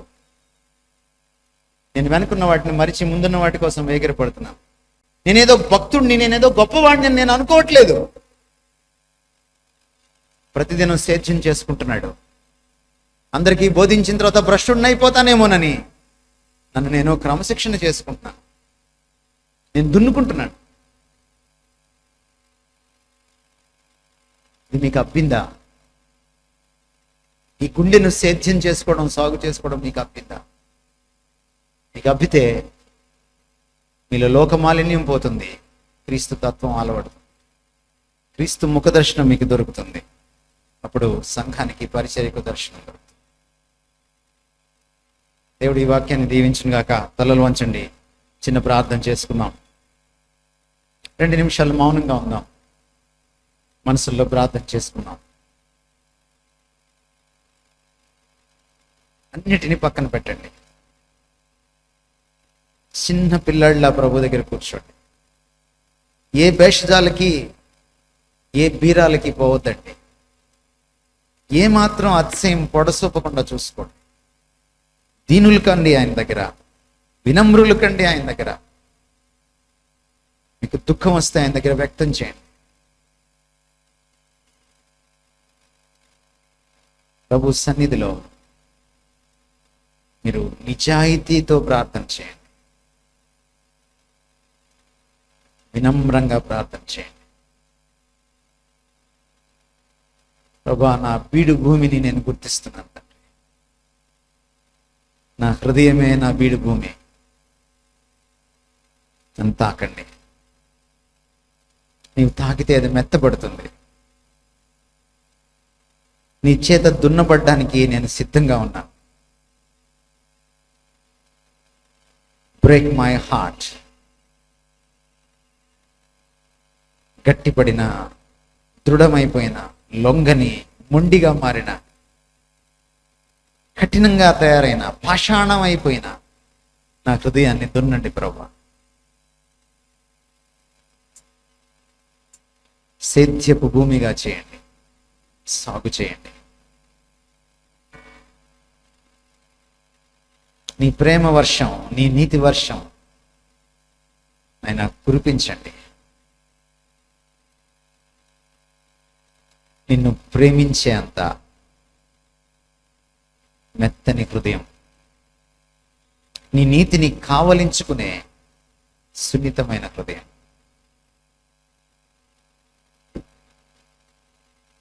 Speaker 1: నేను వెనుకున్న వాటిని మరిచి ముందున్న వాటి కోసం వేగిరపడుతున్నాను. నేనేదో భక్తుడిని, నేనేదో గొప్పవాడిని నేను అనుకోవట్లేదు. ప్రతిదినం సేద్యం చేసుకుంటున్నాడు. అందరికీ బోధించిన తర్వాత భ్రష్టుడిని అయిపోతానేమోనని నన్ను నేను క్రమశిక్షణ చేసుకుంటున్నాను, నేను దున్నుకుంటున్నాను. ఇది మీకు అబ్బిందా? ఈ గుండెను సేద్యం చేసుకోవడం, సాగు చేసుకోవడం మీకు అబ్బిందా? మీకు అబ్బితే మీలో లోక మాలిన్యం పోతుంది, క్రీస్తు తత్వం అలవడుతుంది, క్రీస్తు ముఖ దర్శనం మీకు దొరుకుతుంది. అప్పుడు సంఘానికి పరిచర్యకు దర్శనం దొరుకుతుంది. దేవుడు ఈ వాక్యాన్ని దీవించును గాక. తలలు వంచండి, చిన్న ప్రార్థన చేసుకుందాం. 2 నిమిషాలు మౌనంగా ఉందాం, మనసుల్లో ప్రార్థన చేసుకుందాం. అన్నిటినీ పక్కన పెట్టండి. చిన్న పిల్లళ్ళ ప్రభు దగ్గర కూర్చోండి. ఏ భేషజాలకి, ఏ బీరాలకి పోవద్దండి. ఏ మాత్రం అతిశయం పొడసూపకుండా చూసుకోండి. దీనులు కండి ఆయన దగ్గర, వినమ్రులు కండి ఆయన దగ్గర. మీకు దుఃఖం వస్తే ఆయన దగ్గర వ్యక్తం చేయండి. ప్రభు సన్నిధిలో మీరు నిజాయితీతో ప్రార్థన చేయండి, వినమ్రంగా ప్రార్థన చేయండి. ప్రభా, నా బీడు భూమిని నేను గుర్తిస్తున్నాను తండ్రి. నా హృదయమే నా బీడు భూమి. నన్ను తాకండి. నీవు తాకితే అది మెత్తబడుతుంది. నీ చేత దున్నపడ్డానికి నేను సిద్ధంగా ఉన్నాను. Break my heart. గట్టిపడిన, దృఢమైపోయిన, లొంగని, మొండిగా మారిన, కఠినంగా తయారైన, పాషాణం అయిపోయిన నా హృదయాన్ని దున్నండి ప్రభా. సేద్యపు భూమిగా చేయండి, సాగు చేయండి. నీ ప్రేమ వర్షం, నీ నీతి వర్షం ఆయన కురిపించండి. నిన్ను ప్రేమించే అంత మెత్తని హృదయం, నీ నీతిని కావలించుకునే సున్నితమైన హృదయం,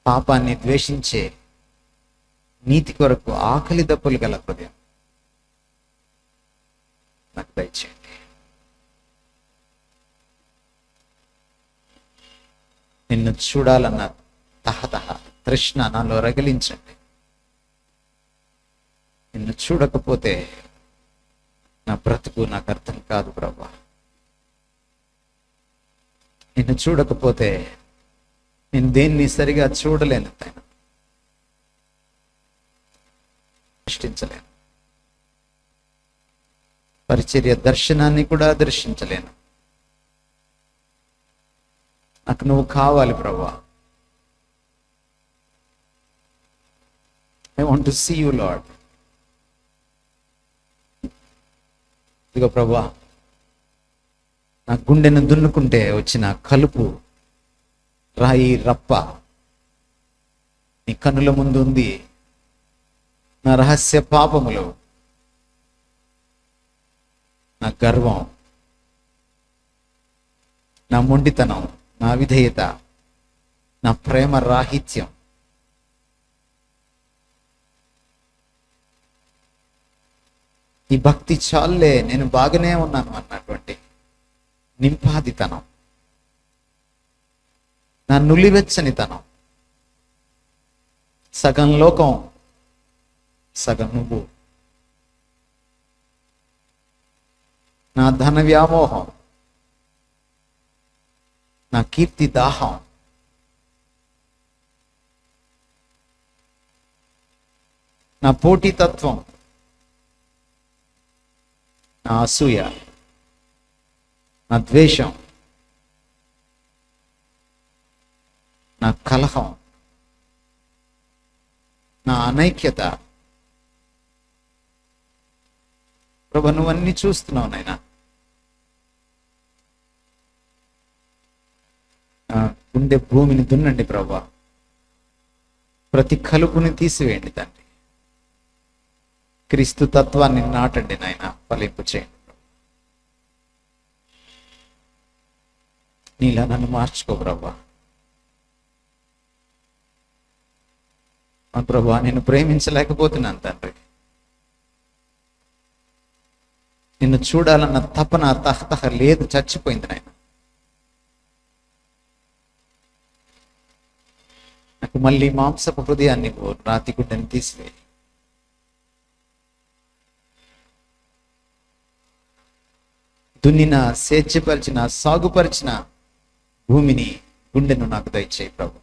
Speaker 1: పాపాన్ని ద్వేషించే, నీతి కొరకు ఆకలి దప్పులు గల హృదయం నాకు దయచేయండి. నిన్ను చూడాలన్న తహతహ తృష్ణ నాలో రగిలించండి. నిన్ను చూడకపోతే నా బ్రతుకు నాకు అర్థం కాదు ప్రభా. నిన్ను చూడకపోతే నేను దేన్ని సరిగా చూడలేను, దృష్టించలేను. పరిచర్య దర్శనాన్ని కూడా దర్శించలేను. నాకు నువ్వు కావాలి ప్రభా. I want to see you, Lord. ఇదిగో ప్రభా, నా గుండెను దున్నుకుంటే వచ్చిన కలుపు, రాయి, రప్ప నీ కన్నుల ముందు ఉంది. నా రహస్య పాపములు, నా గర్వం, నా మొండితనం, నా విధేయత, నా ప్రేమ రాహిత్యం, ఈ భక్తి చాలే, నేను బాగానే ఉన్నాను అన్నటువంటి నింపాదితనం, నా నులివెచ్చనితనం, సగం లోకం సగం నువ్వు, నా ధన వ్యామోహం, నా కీర్తి దాహం, నా పోటీతత్వం, నా అసూయ, నా ద్వేషం, నా కలహం, నా అనైక్యత. ప్రభు, నువ్వన్నీ చూస్తున్నావు నాయనా. గుండె భూమిని దున్నండి ప్రభా. ప్రతి కలుపుని తీసివేయండి తండ్రి. క్రీస్తు తత్వాన్ని నాటండి నాయన, ఫలింపు చేయండి. నీలా నన్ను మార్చుకో ప్రభా. ప్రభా, నేను ప్రేమించలేకపోతున్నాను తండ్రి. నిన్ను చూడాలన్న తపన తహతహ లేదు, చచ్చిపోయింది నాయన. నాకు మళ్ళీ మాంసపు హృదయాన్ని, రాతి గుడ్డని తీసివేయి. దున్నిన, సేద్యపరిచిన, సాగుపరిచిన భూమిని, గుండెను నాకు దయచేయి ప్రభు.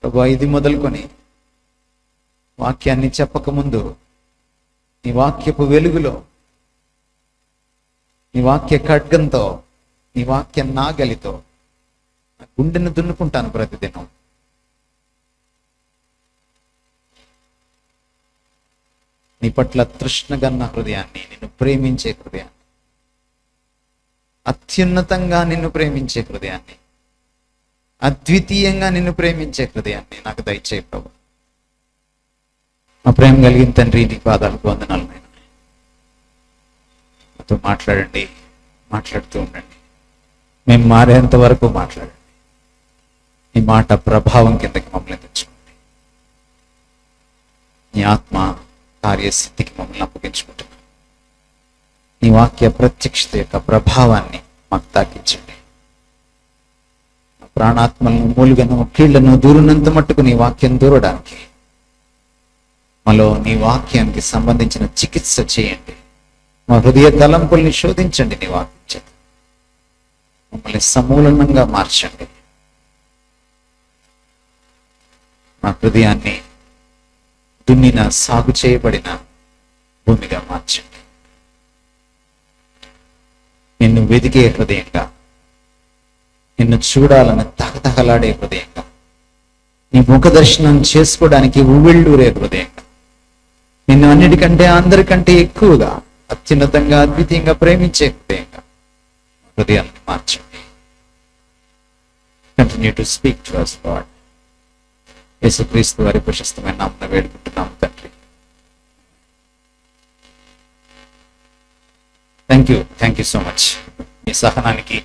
Speaker 1: ప్రభు, ఇది మొదలుకొని వాక్యాన్ని చెప్పకముందు నీ వాక్యపు వెలుగులో, నీ వాక్య ఖడ్గంతో, నీ వాక్య నాగలితో నా గుండెను దున్నుకుంటాను ప్రతిదినం. నీ పట్ల తృష్ణగన్న హృదయాన్ని, నిన్ను ప్రేమించే హృదయాన్ని, అత్యున్నతంగా నిన్ను ప్రేమించే హృదయాన్ని, అద్వితీయంగా నిన్ను ప్రేమించే హృదయాన్ని నాకు దయచేయి ప్రభు. మా ప్రేమ కలిగిన తండ్రి, నీ పాదాలకు వందనాలు నాయనా. నాతో మాట్లాడండి, మాట్లాడుతూ ఉండండి. మేము మారేంత వరకు మాట్లాడండి. నీ మాట ప్రభావం కిందకి మమ్మల్ని తెచ్చుకోండి. నీ ఆత్మ కార్యస్థితికి మమ్మల్ని అప్పగించుకుంటున్నాం. నీ వాక్య ప్రత్యక్షత యొక్క ప్రభావాన్ని మాకు తాకించండి. ప్రాణాత్మలను, మూలుగను, కీళ్లను దూరునంత మట్టుకు నీ వాక్యం దూరడానికి మాలో నీ వాక్యానికి సంబంధించిన చికిత్స చేయండి. మా హృదయ తలంపుల్ని శోధించండి. నీ వాక్యం చేత మమ్మల్ని సమూలంగా మార్చండి. మా హృదయాన్ని దున్నిన, సాగు చేయబడిన భూమిగా మార్చండి. నిన్ను వెదికే హృదయంగా, నిన్ను చూడాలని తహతహలాడే హృదయంగా, నీ ముఖ దర్శనం చేసుకోవడానికి ఉవ్విళ్ళూరే హృదయంగా, నిన్ను అన్నిటికంటే, అందరికంటే ఎక్కువగా, అత్యున్నతంగా, అద్వితీయంగా ప్రేమించే హృదయంగా హృదయాన్ని మార్చండి. Continue to speak to us, Lord. యేసుక్రీస్తు వారి ప్రశస్తమైన నామమున వేడుకుంటున్నాము తండ్రి. Thank you so much. మీ సహనానికి